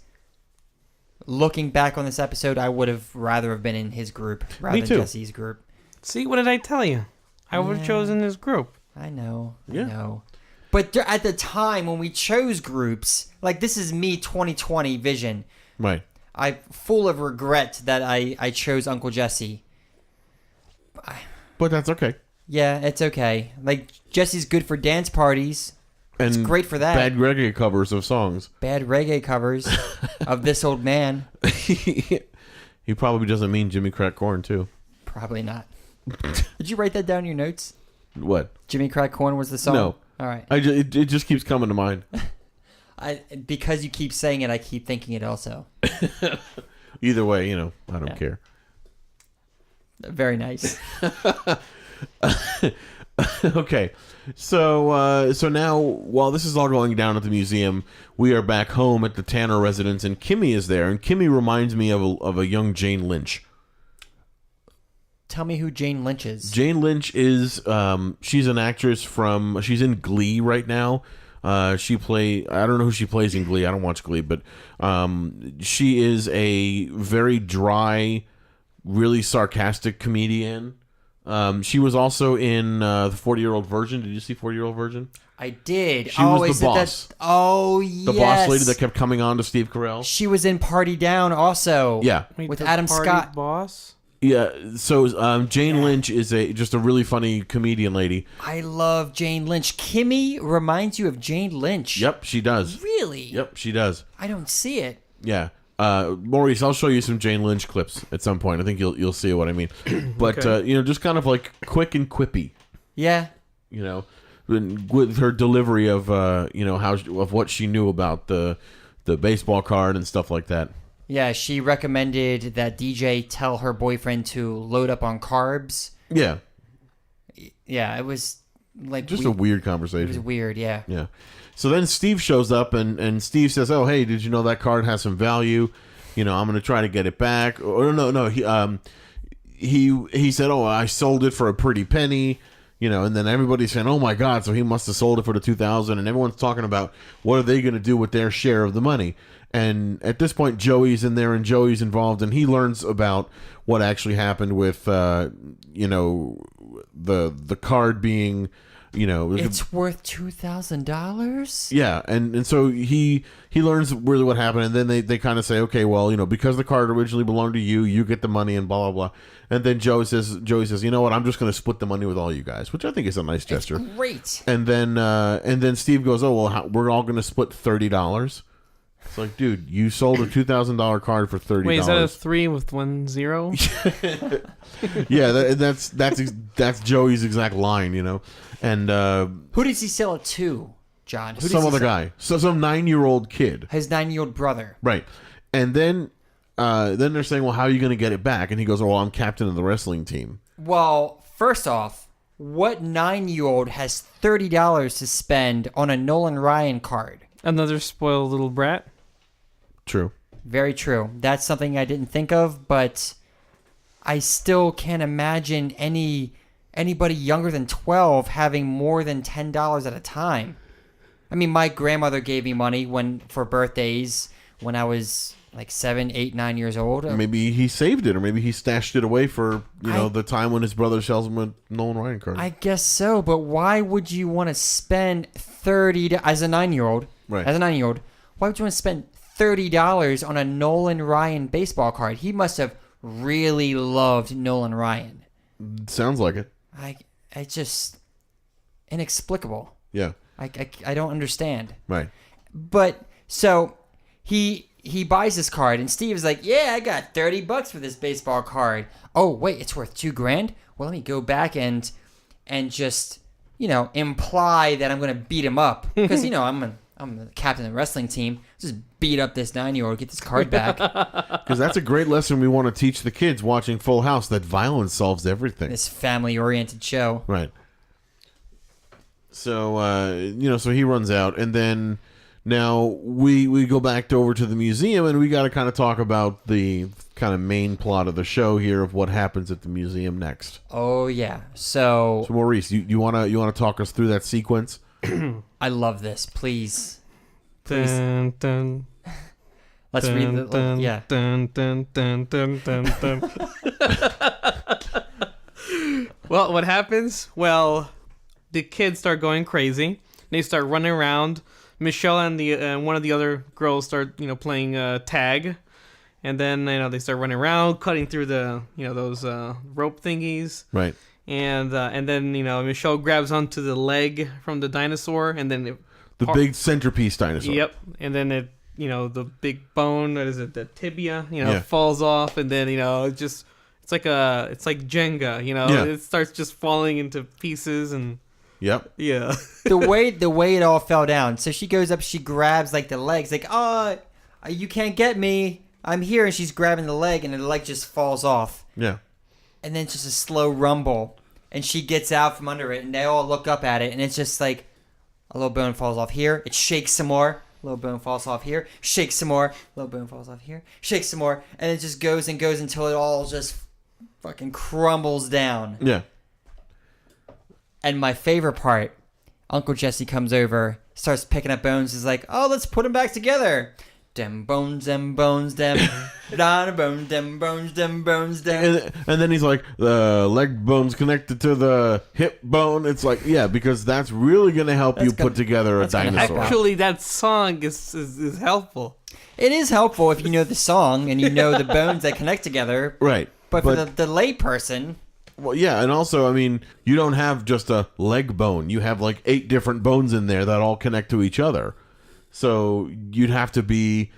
looking back on this episode, I would have rather have been in his group rather Me than too. Jesse's group. See, what did I tell you? I would have chosen this group. I know. Yeah. I know. But at the time when we chose groups, like this is me 2020 vision. Right. I'm full of regret that I chose Uncle Jesse. But that's okay. Yeah, it's okay. Like, Jesse's good for dance parties. And It's great for that. Bad reggae covers of songs. Bad reggae covers of This Old Man. He probably doesn't mean Jimmy Crack Corn, too. Probably not. Did you write that down in your notes? What? Jimmy Crack Corn was the song? No. All right. It just keeps coming to mind. Because you keep saying it, I keep thinking it also. Either way, I don't care. Very nice. Okay. So now, while this is all going down at the museum, we are back home at the Tanner residence, and Kimmy is there. And Kimmy reminds me of a young Jane Lynch. Tell me who Jane Lynch is. Jane Lynch is she's an actress she's in Glee right now. I don't know who she plays in Glee. I don't watch Glee, but she is a very dry, really sarcastic comedian. She was also in the 40-Year-Old Virgin. Did you see 40-Year-Old Virgin? I did. She was is the it boss. Yes. The boss lady that kept coming on to Steve Carell. She was in Party Down also. Yeah. Wait, With the Adam party Scott. boss? Yeah, so Jane Lynch is just a really funny comedian lady. I love Jane Lynch. Kimmy reminds you of Jane Lynch. Yep, she does. Really? Yep, she does. I don't see it. Yeah. Maurice, I'll show you some Jane Lynch clips at some point. I think you'll see what I mean. But just kind of like quick and quippy. Yeah. With her delivery of of what she knew about the baseball card and stuff like that. Yeah, she recommended that DJ tell her boyfriend to load up on carbs. Yeah. Yeah, it was like Just a weird conversation. It was weird, yeah. Yeah. So then Steve shows up, and Steve says, "Oh, hey, did you know that card has some value? I'm going to try to get it back." Or no, he said, "Oh, I sold it for a pretty penny." And then everybody's saying, "Oh my God!" So he must have sold it for the 2,000, and everyone's talking about what are they going to do with their share of the money. And at this point, Joey's in there, and Joey's involved, and he learns about what actually happened with, the card being, It's worth $2,000? Yeah, and so he learns really what happened, and then they kind of say, okay, well, because the card originally belonged to you, you get the money, and blah blah blah. And then Joey says, you know what? I'm just going to split the money with all you guys, which I think is a nice gesture. It's great. And then Steve goes, oh well, we're all going to split $30. It's like, dude, you sold a $2,000 card for $30. Wait, is that a 3 with 1 0? Yeah, that's Joey's exact line, And Who does he sell it to, John? Who does some he other sell- guy, some 9-year-old kid, His 9-year-old brother. right? And then they're saying, well, how are you going to get it back? And he goes, oh, well, I'm captain of the wrestling team. Well, first off, what 9-year-old has $30 to spend on a Nolan Ryan card? Another spoiled little brat? True. Very true. That's something I didn't think of, but I still can't imagine any anybody younger than 12 having more than $10 at a time. I mean, my grandmother gave me money for birthdays when I was like 7, 8, 9 years old. Maybe he saved it, or maybe he stashed it away for the time when his brother sells him a Nolan Ryan card. I guess so, but why would you want to spend $30 as a 9-year-old? Right. As a 9-year-old, why would you want to spend $30 on a Nolan Ryan baseball card? He must have really loved Nolan Ryan. Sounds like it. I just inexplicable. Yeah. I don't understand. Right. But so he buys this card, and Steve is like, "Yeah, I got $30 for this baseball card. Oh wait, it's worth $2,000. Well, let me go back and just imply that I'm gonna beat him up because I'm the captain of the wrestling team. Just beat up this 9-year-old, get this card back. Because that's a great lesson we want to teach the kids watching Full House, that violence solves everything. This family-oriented show. Right. So, so he runs out, and then now we go back over to the museum, and we got to kind of talk about the kind of main plot of the show here of what happens at the museum next. Oh yeah. So Maurice, you wanna talk us through that sequence? I love this. Please. Dun, dun, Let's dun, read the dun, yeah. dun, dun, dun, dun, dun, dun. Well, what happens? Well, the kids start going crazy. They start running around. Michelle and the one of the other girls start playing tag, and then they start running around, cutting through the those rope thingies. Right. And then Michelle grabs onto the leg from the dinosaur, and then The big centerpiece dinosaur. Yep. And then it the big bone, what is it, the tibia, Yeah. falls off, and then it's like Jenga, Yeah. it starts just falling into pieces, and Yep. yeah. the way it all fell down. So she goes up, she grabs like the legs, like, "Oh, you can't get me. I'm here." And she's grabbing the leg, and the leg just falls off. Yeah. And then it's just a slow rumble, and she gets out from under it, and they all look up at it, and it's just like a little bone falls off here, it shakes some more, a little bone falls off here, shakes some more, a little bone falls off here, shakes some more, and it just goes and goes until it all just fucking crumbles down. Yeah. And my favorite part, Uncle Jesse comes over, starts picking up bones, is like, "Oh, let's put them back together. Dem bones, dem bones, dem bones, dem bones, dem bones, dem." And then he's like, the leg bone's connected to the hip bone. It's like, yeah, because that's really going to help you put together a gonna help dinosaur. out. Actually, that song is helpful. It is helpful if you know the song and you know the bones that connect together. Right. But for the lay person, Well, yeah, and also, I mean, you don't have just a leg bone. You have like 8 different bones in there that all connect to each other. So you'd have to be,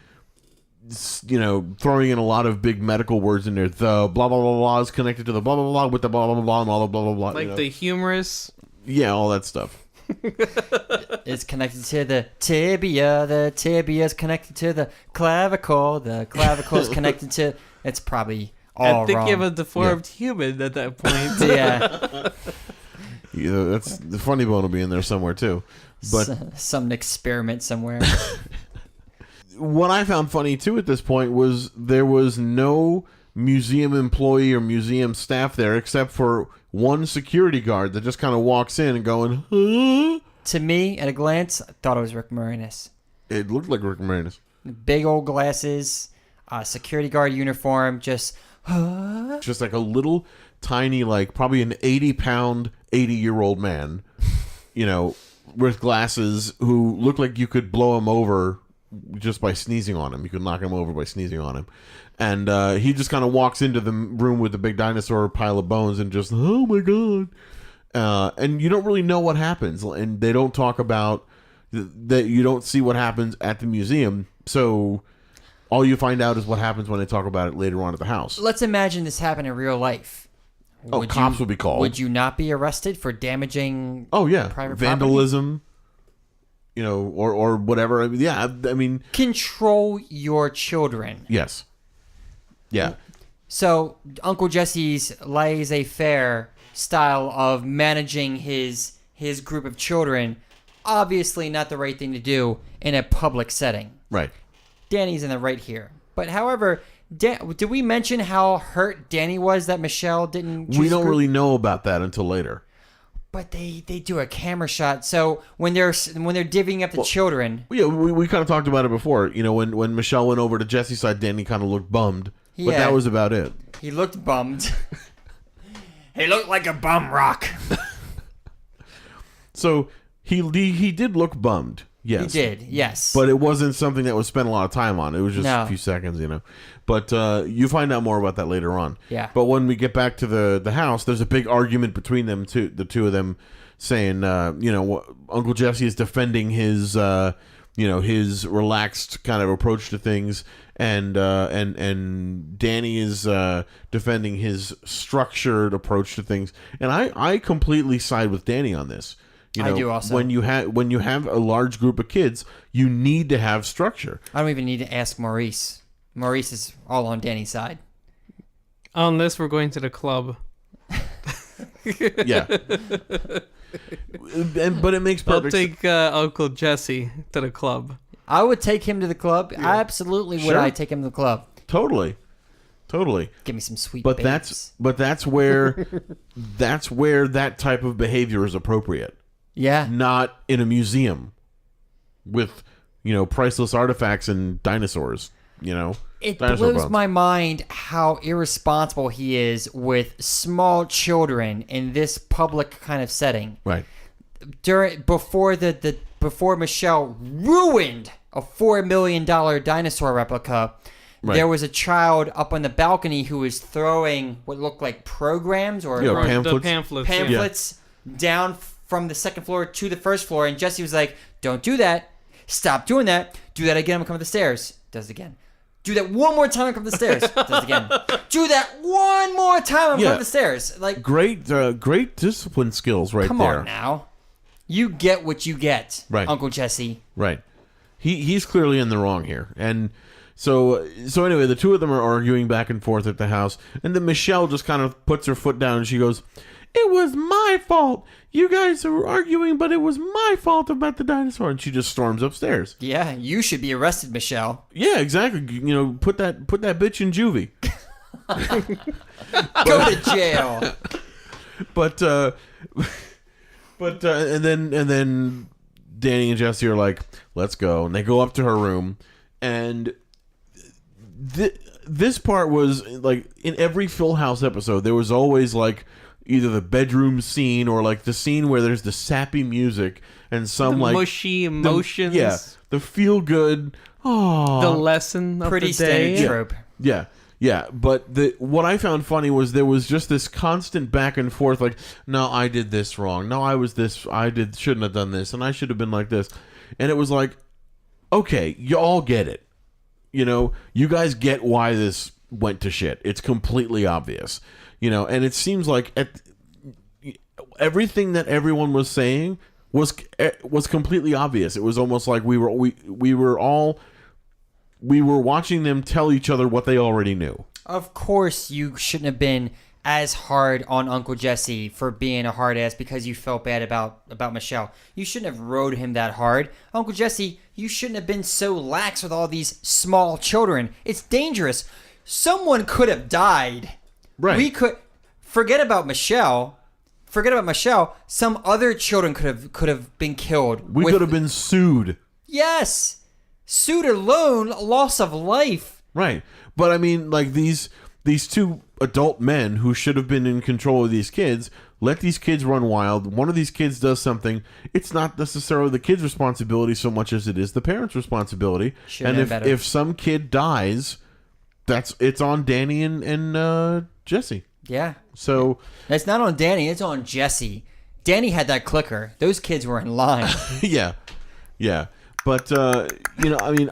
throwing in a lot of big medical words in there. The blah, blah, blah, blah is connected to the blah, blah, blah, with the blah, blah, blah, blah, and all the blah, blah, blah. Like the humorous. Yeah, all that stuff. it's connected to the tibia is connected to the clavicle is connected to, it's probably all I think wrong. you have a deformed human at that point. Yeah. Yeah, that's the funny bone will be in there somewhere too. But Some experiment somewhere. what I found funny too at this point was there was no museum employee or museum staff there except for one security guard that just kind of walks in and going, huh? To me, at a glance, I thought it was Rick Moranis. It looked like Rick Moranis. Big old glasses, security guard uniform, just, huh? Just like a little tiny, like probably an 80-pound, 80-year-old man, with glasses who looked like you could blow him over just by sneezing on him. You could knock him over by sneezing on him. And he just kind of walks into the room with the big dinosaur pile of bones and just, oh my God. And you don't really know what happens. And they don't talk about that. You don't see what happens at the museum. So all you find out is what happens when they talk about it later on at the house. Let's imagine this happened in real life. Cops would be called. Would you not be arrested for damaging private vandalism? Or whatever. I mean, Control your children. yes. Yeah. So Uncle Jesse's laissez-faire style of managing his group of children, obviously not the right thing to do in a public setting. Right. Danny's in the right here. But however, Did we mention how hurt Danny was that Michelle didn't? We don't really know about that until later. But they do a camera shot. So when they're divvying up the children. Yeah, we kind of talked about it before. You know, when Michelle went over to Jesse's side, Danny kind of looked bummed. But that was about it. He looked bummed. He looked like a bum rock. So he did look bummed. Yes. He did, yes. But it wasn't something that was spent a lot of time on. It was just a few seconds, you know. But you find out more about that later on. Yeah. But when we get back to the house, there's a big argument between them, the two of them, saying, Uncle Jesse is defending his, his relaxed kind of approach to things, and Danny is defending his structured approach to things. And I completely side with Danny on this. I do also. When you have a large group of kids, you need to have structure. I don't even need to ask Maurice. Maurice is all on Danny's side. Unless we're going to the club. Yeah. But it makes perfect I'll take Uncle Jesse to the club. I would take him to the club. Yeah. Absolutely would. Sure. I take him to the club. Totally. Give me some sweet But babes. that's where that type of behavior is appropriate. Yeah. Not in a museum with, priceless artifacts and dinosaurs, It Dinosaur blows bones. my mind how irresponsible he is with small children in this public kind of setting. Right. Before Michelle ruined a $4 million dinosaur replica, Right. there was a child up on the balcony who was throwing what looked like programs or Pamphlets. The pamphlets down from the second floor to the first floor, and Jesse was like, "Don't do that. Stop doing that. Do that again. I'm coming up the stairs." Does it again. Do that one more time. I'm coming up the stairs. Does it again. Do that one more time. I'm coming up the stairs. Like great discipline skills right come there. on now. You get what you get, Right. Uncle Jesse. Right. He's clearly in the wrong here. And so anyway, the two of them are arguing back and forth at the house, and then Michelle just kind of puts her foot down and she goes, "It was my fault. You guys are arguing, but it was my fault about the dinosaur." And she just storms upstairs. Yeah, you should be arrested, Michelle. Yeah, exactly. Put that bitch in juvie. Go to jail. But and then Danny and Jesse are like, "Let's go," and they go up to her room, and this part was like in every Full House episode, there was always like either the bedroom scene or like the scene where there's the sappy music and some the like mushy emotions. The feel good. Oh, the lesson of Pretty the day. standard trope. Yeah, but what I found funny was there was just this constant back and forth, like, no, I did this wrong. No, shouldn't have done this, and I should have been like this. And it was like, okay, you all get it. You guys get why this went to shit. It's completely obvious. And it seems like everything that everyone was saying was completely obvious. It was almost like we were watching them tell each other what they already knew. Of course, you shouldn't have been as hard on Uncle Jesse for being a hard ass because you felt bad about Michelle. You shouldn't have rode him that hard. Uncle Jesse, you shouldn't have been so lax with all these small children. It's dangerous. Someone could have died. Right. We could forget about Michelle. Some other children could have been killed. We could have been sued. Yes. Sued alone, loss of life. Right. But I mean, like these two adult men who should have been in control of these kids, let these kids run wild. One of these kids does something. It's not necessarily the kid's responsibility so much as it is the parent's responsibility. And if some kid dies, it's on Danny and Jesse. Yeah. So it's not on Danny, it's on Jesse. Danny had that clicker. Those kids were in line. Yeah. But I mean,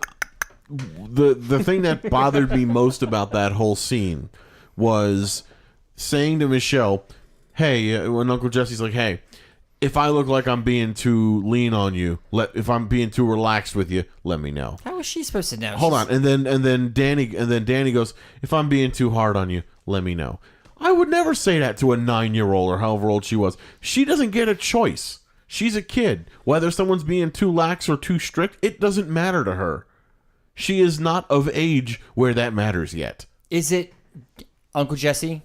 the thing that bothered me most about that whole scene was saying to Michelle, "Hey," when Uncle Jesse's like, "Hey, if I look like I'm being too lean on you, if I'm being too relaxed with you, let me know." How was she supposed to know? Hold on, and then Danny goes, "If I'm being too hard on you, let me know." I would never say that to a 9-year-old or however old she was. She doesn't get a choice. She's a kid. Whether someone's being too lax or too strict, it doesn't matter to her. She is not of age where that matters yet. Is it, Uncle Jesse,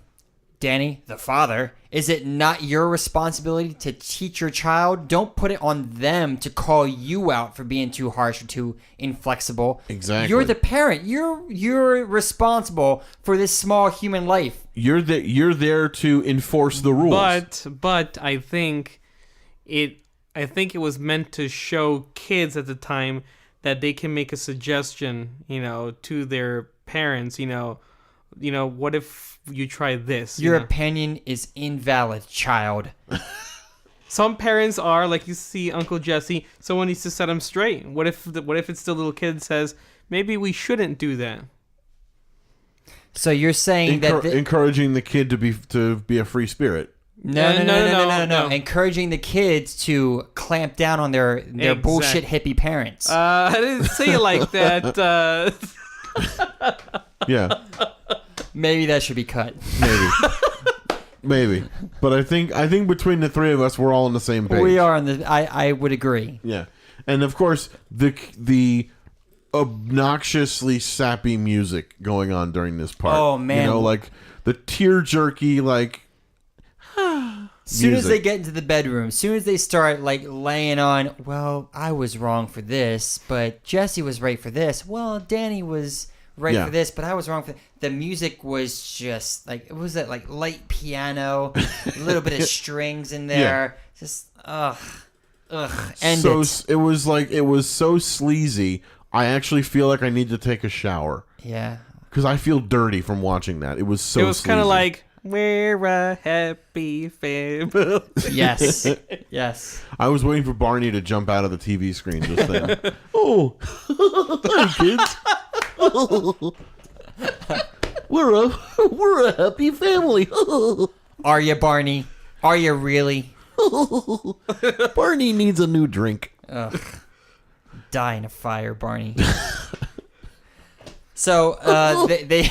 Danny, the father, is it not your responsibility to teach your child? Don't put it on them to call you out for being too harsh or too inflexible. Exactly. You're the parent. You're responsible for this small human life. You're there to enforce the rules. But I think it was meant to show kids at the time that they can make a suggestion, to their parents, what if you try this? Your opinion is invalid, child. Some parents are, like you see Uncle Jesse, someone needs to set them straight. What if it's the little kid says, maybe we shouldn't do that? So you're saying that encouraging the kid to be a free spirit. No. Encouraging the kids to clamp down on their bullshit hippie parents. I didn't say it like that. Yeah. Maybe that should be cut. Maybe. But I think between the three of us, we're all on the same page. We are on the. I would agree. Yeah, and of course the obnoxiously sappy music going on during this part. Oh man, like the tear jerky like. Soon as they get into the bedroom, soon as they start like laying on, well, I was wrong for this, but Jesse was right for this. Well, Danny was right for this, but I was wrong for the music was just like it was that like light piano, a little bit of strings in there. Yeah. Just And so it was so sleazy. I actually feel like I need to take a shower. Yeah. Because I feel dirty from watching that. It was so. It was kind of like. We're a happy family. Yes. Yes. I was waiting for Barney to jump out of the TV screen just then. Oh, hi, kids. We're a happy family. Are you, Barney? Are you really? Barney needs a new drink. Ugh. Die in a fire, Barney. So they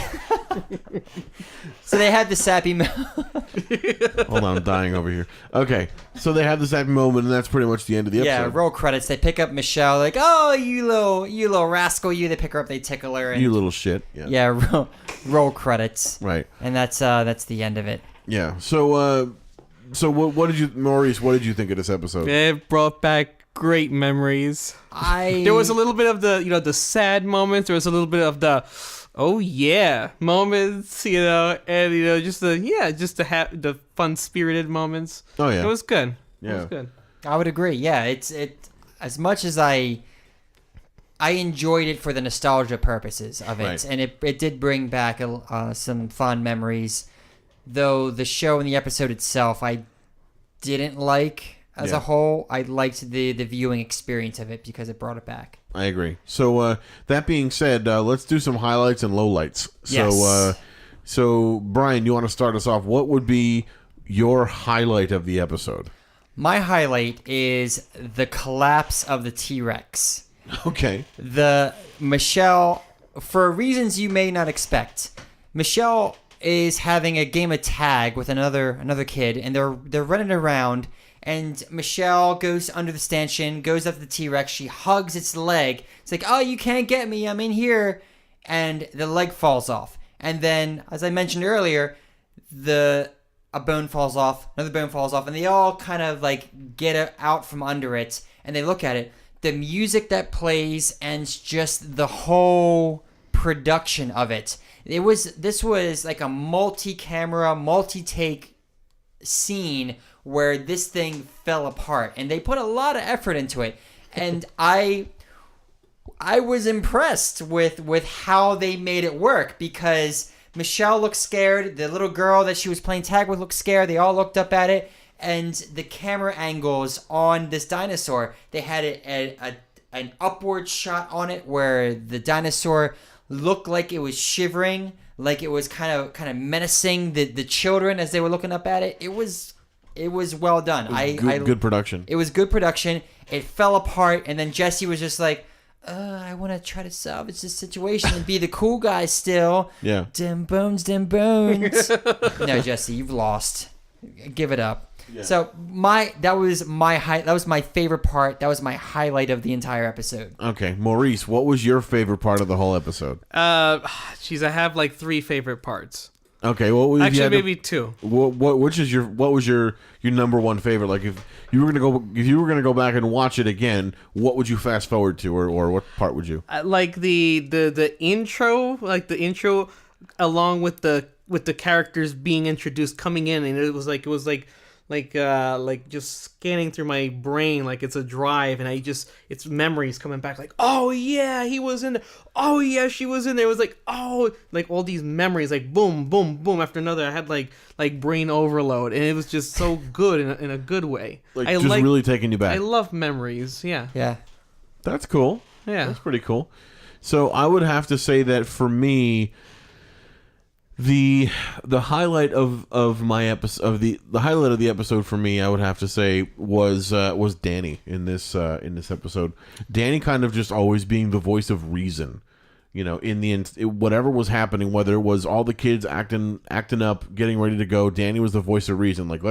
so they had the sappy Hold on, I'm dying over here. Okay, so they have the sappy moment, and that's pretty much the end of the episode. Yeah, roll credits. They pick up Michelle, like, oh, you little rascal, you. They pick her up, they tickle her, and you little shit. Yeah. Yeah, roll credits. Right. And that's the end of it. Yeah. So what did you, Maurice? What did you think of this episode? It brought back great memories. There was a little bit of the the sad moments. There was a little bit of the oh yeah moments, and just the fun spirited moments. Oh yeah, it was good. Yeah, it was good. I would agree. Yeah, it as much as I enjoyed it for the nostalgia purposes of it, right. And it did bring back some fond memories. Though the show and the episode itself, I didn't like. As a whole, I liked the viewing experience of it because it brought it back. I agree. So that being said, let's do some highlights and lowlights. Yes. So Brian, you want to start us off? What would be your highlight of the episode? My highlight is the collapse of the T-Rex. Okay. The Michelle, for reasons you may not expect, Michelle is having a game of tag with another kid, and they're running around. And Michelle goes under the stanchion, goes up to the T-Rex. She hugs its leg. It's like, oh, you can't get me. I'm in here. And the leg falls off. And then, as I mentioned earlier, a bone falls off. Another bone falls off. And they all kind of like get out from under it. And they look at it. The music that plays and just the whole production of it. This was like a multi-camera, multi-take scene where this thing fell apart, and they put a lot of effort into it, and I was impressed with how they made it work, because Michelle looked scared, the little girl that she was playing tag with looked scared, they all looked up at it, and the camera angles on this dinosaur, they had an upward shot on it where the dinosaur looked like it was shivering, like it was kind of menacing the children as they were looking up at it. It was well done. Good production. It was good production. It fell apart, and then Jesse was just like, I want to try to salvage this situation and be the cool guy still. Yeah. Dim bones, dim bones. No, Jesse, you've lost. Give it up. So that was my favorite part. That was my highlight of the entire episode. Okay, Maurice, what was your favorite part of the whole episode? Jeez, I have like 3 favorite parts. Okay, what was Actually, maybe 2. What was your number one favorite? Like if you were gonna go back and watch it again, what would you fast forward to, or what part would you? Like the intro, along with the characters being introduced coming in, and it was like just scanning through my brain like it's a drive, and it's memories coming back, like, oh yeah, he was in there. Oh yeah, she was in there. It was like, oh, like all these memories, like boom boom boom after another. I had like brain overload, and it was just so good in a good way. Like really taking you back. I love memories. Yeah, That's cool. Yeah, that's pretty cool. So I would have to say that for me, the highlight of my episode, the highlight of the episode for me, I would have to say was Danny in this episode. Danny kind of just always being the voice of reason, in the end, whatever was happening, whether it was all the kids acting up, getting ready to go. Danny was the voice of reason. Like,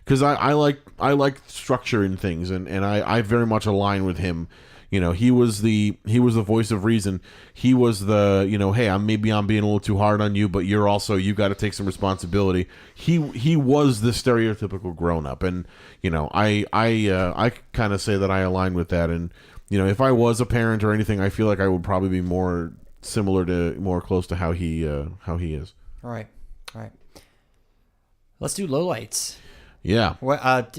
because I like structure in things, and I very much align with him. He was the voice of reason. He was the, hey, I'm being a little too hard on you, but you got to take some responsibility. He was the stereotypical grown up, and I kind of say that I align with that. And if I was a parent or anything, I feel like I would probably be more close to how he is. All right. Let's do lowlights. Yeah. What?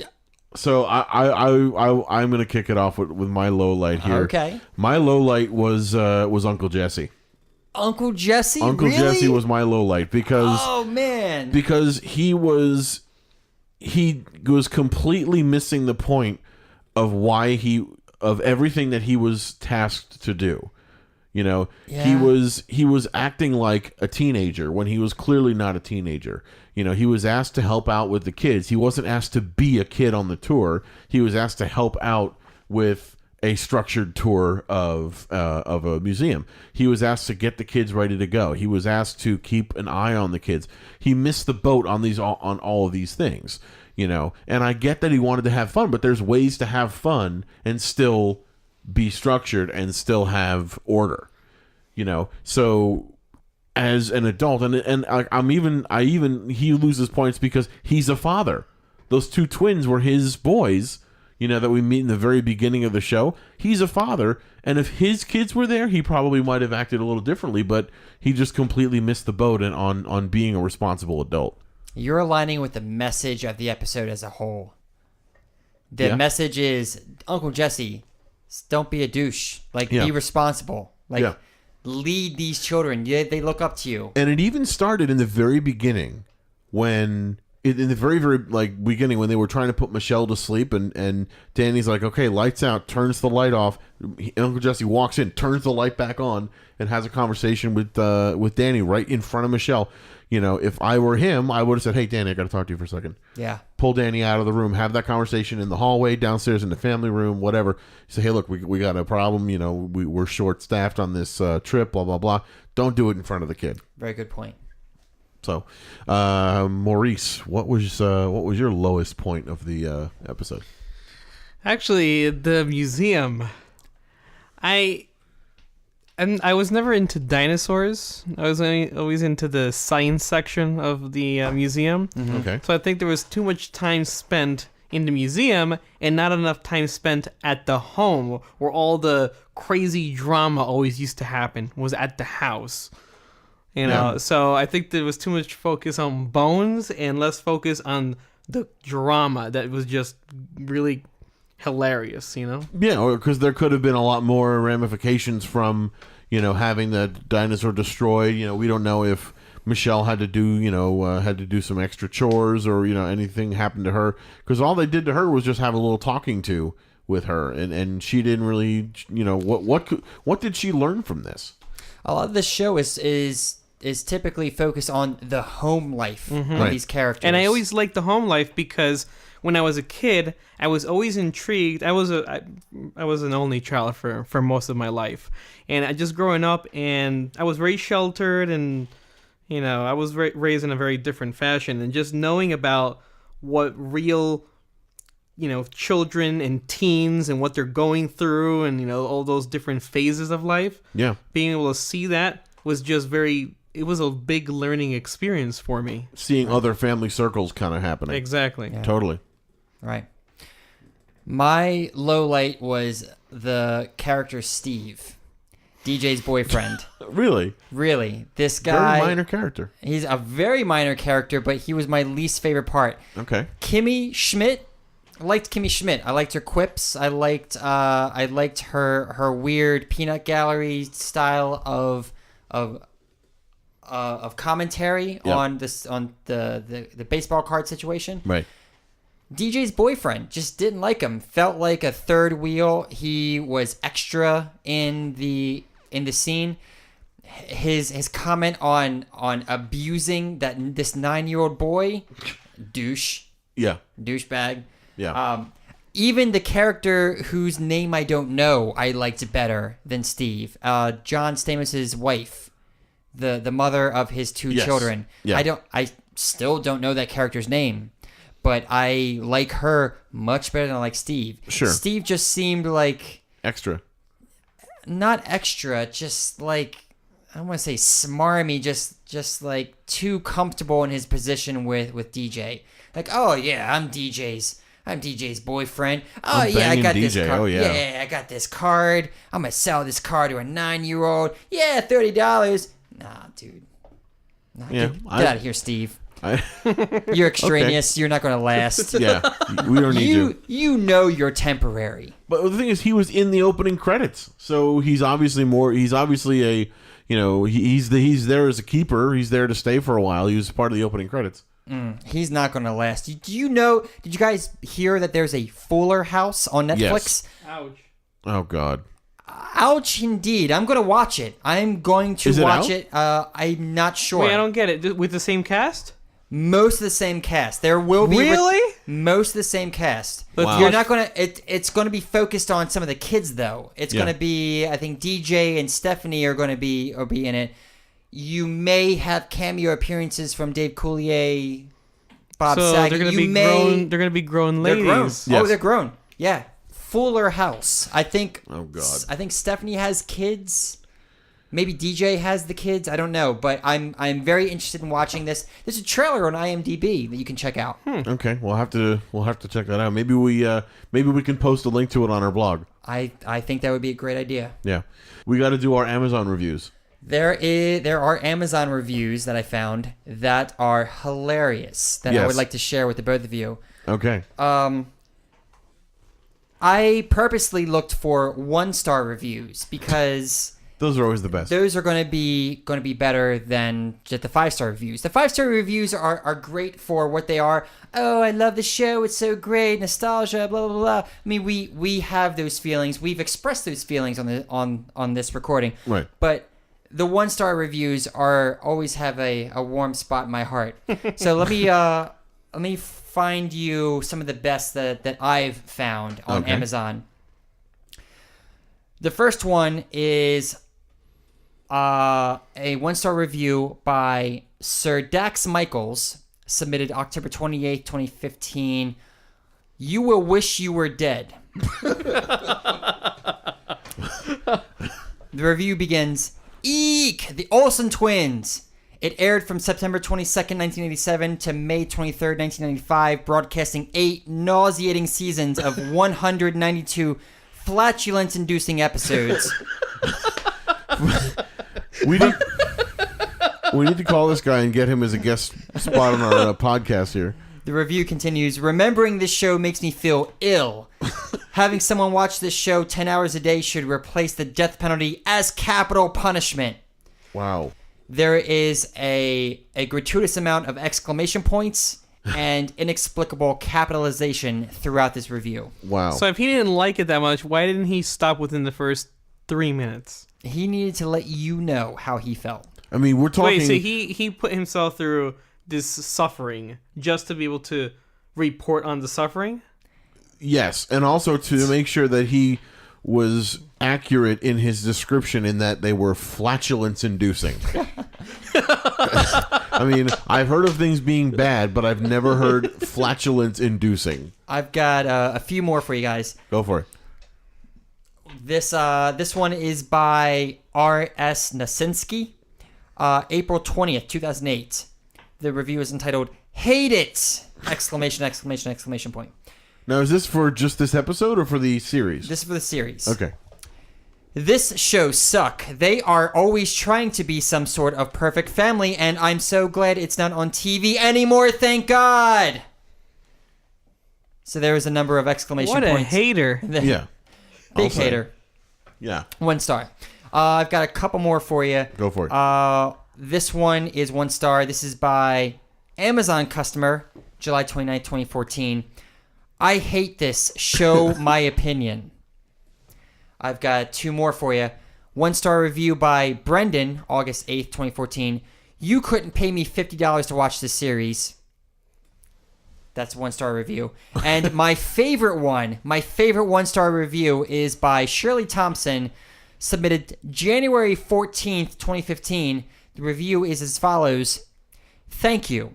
So I'm gonna kick it off with my low light here. Okay. My low light was Uncle Jesse. Uncle Jesse. Uncle really? Jesse was my low light because he was completely missing the point of everything that he was tasked to do. He was acting like a teenager when he was clearly not a teenager. He was asked to help out with the kids. He wasn't asked to be a kid on the tour. He was asked to help out with a structured tour of a museum. He was asked to get the kids ready to go. He was asked to keep an eye on the kids. He missed the boat on all of these things. And I get that he wanted to have fun, but there's ways to have fun and still be structured and still have order. So as an adult, he loses points because he's a father. Those 2 twins were his boys, that we meet in the very beginning of the show. He's a father, and if his kids were there, he probably might have acted a little differently, but he just completely missed the boat on being a responsible adult. You're aligning with the message of the episode as a whole. The message is, Uncle Jesse, don't be a douche. Be responsible. Lead these children. They look up to you. And it even started in the very beginning when when they were trying to put Michelle to sleep, and Danny's like, okay, lights out, turns the light off. Uncle Jesse walks in, turns the light back on, and has a conversation with Danny right in front of Michelle. If I were him, I would have said, hey, Danny, I got to talk to you for a second. Yeah. Pull Danny out of the room, have that conversation in the hallway, downstairs in the family room, whatever. Say, hey, look, we got a problem. We're short-staffed on this trip, blah, blah, blah. Don't do it in front of the kid. Very good point. So, Maurice, what was your lowest point of the episode? Actually, the museum. I was never into dinosaurs. I was always into the science section of the museum. Mm-hmm. Okay. So I think there was too much time spent in the museum and not enough time spent at the home, where all the crazy drama always used to happen was at the house. So I think there was too much focus on Bones and less focus on the drama that was just really hilarious, Yeah, because there could have been a lot more ramifications from, having the dinosaur destroyed. We don't know if Michelle had to do some extra chores or, anything happened to her. Because all they did to her was just have a little talking to with her. And she didn't really, what did she learn from this? A lot of this show is typically focused on the home life of these characters. And I always liked the home life because when I was a kid, I was always intrigued. I was an only child for most of my life, and I just growing up, and I was very sheltered, and I was raised in a very different fashion, and just knowing about what real, children and teens and what they're going through, and all those different phases of life. Yeah. Being able to see that was just it was a big learning experience for me. Seeing other family circles kind of happening. Exactly. Yeah. Totally. Right. My low light was the character Steve, DJ's boyfriend. Really? Really, this guy. Very minor character. He's a very minor character, but he was my least favorite part. Okay. Kimmy Schmidt. I liked Kimmy Schmidt. I liked her quips. I liked her weird peanut gallery style of commentary on the baseball card situation. Right. DJ's boyfriend just didn't like him. Felt like a third wheel. He was extra in the scene. His comment on abusing this 9-year-old boy, douchebag. Yeah. Even the character whose name I don't know, I liked better than Steve. John Stamos's wife, the mother of his two children. Yeah. I still don't know that character's name, but I like her much better than I like Steve. Sure. Steve just seemed like Extra. not extra, just like, I don't want to say smarmy, just like too comfortable in his position with DJ. Like, oh yeah, I'm DJ's boyfriend. Oh I'm yeah, I got this DJ. card. Oh, yeah. Yeah, I got this card. I'm gonna sell this card to a 9-year-old. Yeah, $30. Nah, dude. Nah, Yeah, get out of here, Steve. I, You're extraneous. You're not gonna last. yeah. We don't need to. You know you're temporary. But the thing is, he was in the opening credits, so he's obviously a, he's there as a keeper. He's there to stay for a while. He was part of the opening credits. He's not gonna last. Did you guys hear that there's a Fuller House on Netflix? Yes. Ouch. Oh God. Ouch, indeed. I'm gonna watch it. I'm going to Is it watch out? it. I'm not sure. Wait, I don't get it. With the same cast? Most of the same cast. There will be Really? most of the same cast. Wow. You're not gonna. It's going to be focused on some of the kids, though. It's going to be. I think DJ and Stephanie are going to be in it. You may have cameo appearances from Dave Coulier, Bob So Saget. they're gonna You be may- grown. They're gonna be grown They're ladies. grown. Yes. Oh, they're grown. Yeah. Fuller House. I think. Oh, God. I think Stephanie has kids. Maybe DJ has the kids. I don't know, but I'm very interested in watching this. There's a trailer on IMDb that you can check out. Okay, we'll have to check that out. Maybe we can post a link to it on our blog. I think that would be a great idea. Yeah, we got to do our Amazon reviews. There are Amazon reviews that I found that are hilarious that I Yes. would like to share with the both of you. Okay. I purposely looked for 1-star reviews because Those are always the best. those are going to be better than just the 5-star reviews. The 5-star reviews are great for what they are. Oh, I love the show. It's so great. Nostalgia, blah, blah, blah. I mean, we have those feelings. We've expressed those feelings on this recording. Right. But the 1-star reviews always have a warm spot in my heart. So let me find you some of the best that I've found on Okay. Amazon. The first one is a 1-star review by Sir Dax Michaels, submitted October 28th, 2015. You will wish you were dead. The review begins, Eek! The Olsen Twins! It aired from September 22nd, 1987 to May 23rd, 1995, broadcasting 8 nauseating seasons of 192 flatulence-inducing episodes. We need to call this guy and get him as a guest spot on our podcast here. The review continues, remembering this show makes me feel ill. Having someone watch this show 10 hours a day should replace the death penalty as capital punishment. Wow. There is a gratuitous amount of exclamation points and inexplicable capitalization throughout this review. Wow. So if he didn't like it that much, why didn't he stop within the first 3 minutes? He needed to let you know how he felt. I mean, we're talking. Wait, so he put himself through this suffering just to be able to report on the suffering? Yes, and also to make sure that he was accurate in his description in that they were flatulence-inducing. I I mean, I've heard of things being bad, but I've never heard flatulence-inducing. I've got a few more for you guys. Go for it. This one is by R.S. Nasinski, April 20th, 2008. The review is entitled "Hate It!" Exclamation! Exclamation! Exclamation point. Now, is this for just this episode or for the series? This is for the series. Okay. This show suck. They are always trying to be some sort of perfect family, and I'm so glad it's not on TV anymore, thank God! So there was a number of exclamation What points. a hater. Yeah. Big I'll say. hater. Yeah. 1 star. I've got a couple more for you. Go for it. This one is 1 star. This is by Amazon customer, July 29th, 2014. I hate this. Show my opinion. I've got 2 more for you. 1 star review by Brendan, August 8th, 2014. You couldn't pay me $50 to watch this series. That's a 1 star review. And my favorite 1 star review is by Shirley Thompson, submitted January 14th, 2015. The review is as follows. Thank you.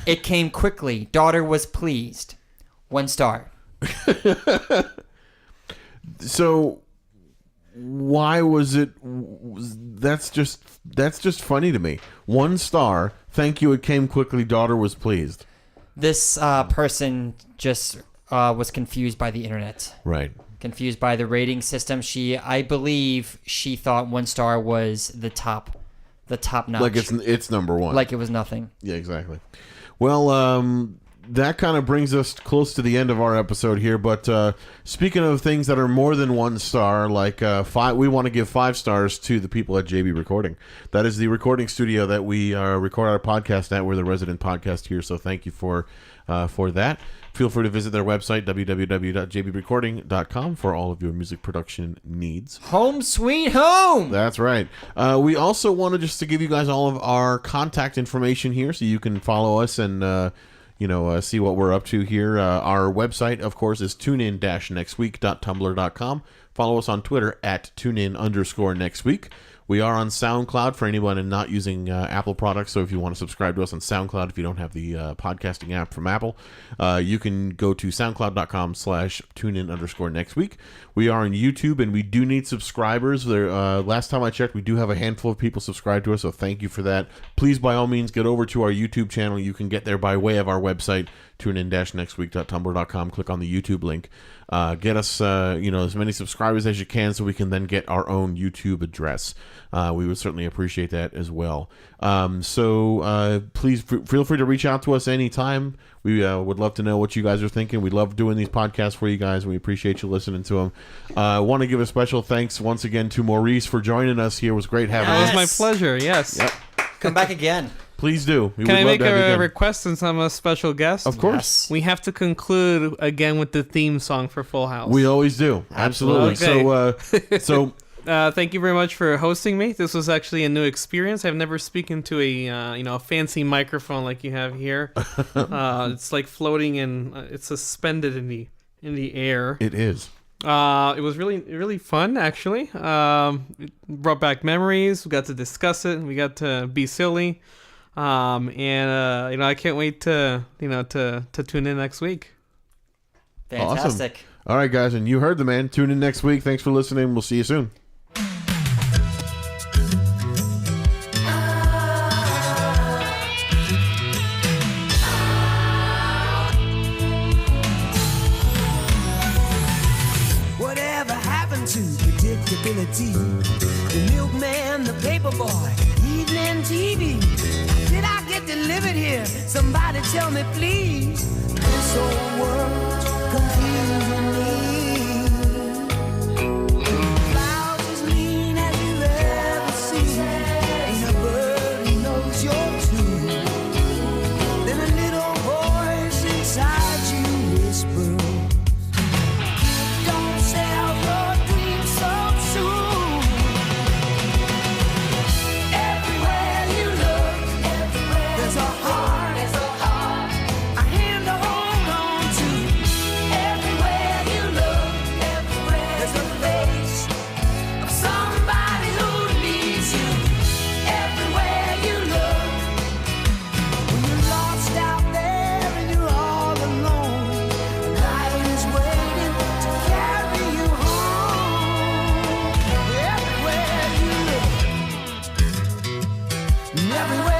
It came quickly. Daughter was pleased. 1 star. So why was it? That's just funny to me. 1 star. Thank you. It came quickly. Daughter was pleased. This person just was confused by the internet. Right. Confused by the rating system. I believe she thought 1 star was the top notch. Like it's number 1. Like it was nothing. Yeah, exactly. Well, that kind of brings us close to the end of our episode here. But speaking of things that are more than 1 star, like 5, we want to give 5 stars to the people at JB Recording. That is the recording studio that we record our podcast at. We're the resident podcast here, so thank you for that. Feel free to visit their website, www.jbrecording.com, for all of your music production needs. Home sweet home! That's right. We also wanted just to give you guys all of our contact information here so you can follow us and see what we're up to here. Our website, of course, is tunein-nextweek.tumblr.com. Follow us on Twitter at tunein_nextweek. We are on SoundCloud for anyone not using Apple products. So if you want to subscribe to us on SoundCloud, if you don't have the podcasting app from Apple, you can go to soundcloud.com/tunein_nextweek. We are on YouTube, and we do need subscribers. Last time I checked, we do have a handful of people subscribed to us, so thank you for that. Please, by all means, get over to our YouTube channel. You can get there by way of our website, tunein-nextweek.tumblr.com. Click on the YouTube link. Get us, as many subscribers as you can, so we can then get our own YouTube address. We would certainly appreciate that as well. So please feel free to reach out to us anytime. We would love to know what you guys are thinking. We love doing these podcasts for you guys. We appreciate you listening to them. I want to give a special thanks once again to Maurice for joining us here. It was great having It you. was my pleasure, yes. Yep. Come back again. Please do. We Can would I love make to have you a again. request since I'm a special guest? Of course. We have to conclude again with the theme song for Full House. We always do. Absolutely. Okay. So thank you very much for hosting me. This was actually a new experience. I've never spoken to a fancy microphone like you have here. It's like floating and it's suspended in the air. it is. It was really, really fun, actually. It brought back memories. We got to discuss it. We got to be silly. I can't wait to tune in next week. Fantastic. Awesome. All right, guys, and you heard the man. Tune in next week. Thanks for listening. We'll see you soon. Whatever happened to predictability? The milkman, the paper boy, evening TV. Did I get delivered here? Somebody tell me, please. This old world's confusing me. Clouds as mean as you've ever seen. Ain't a bird who knows you're true. Then a little voice inside you whispers, don't sell your dreams so soon. Everywhere you look, there's a heart, a hand to hold on to. everywhere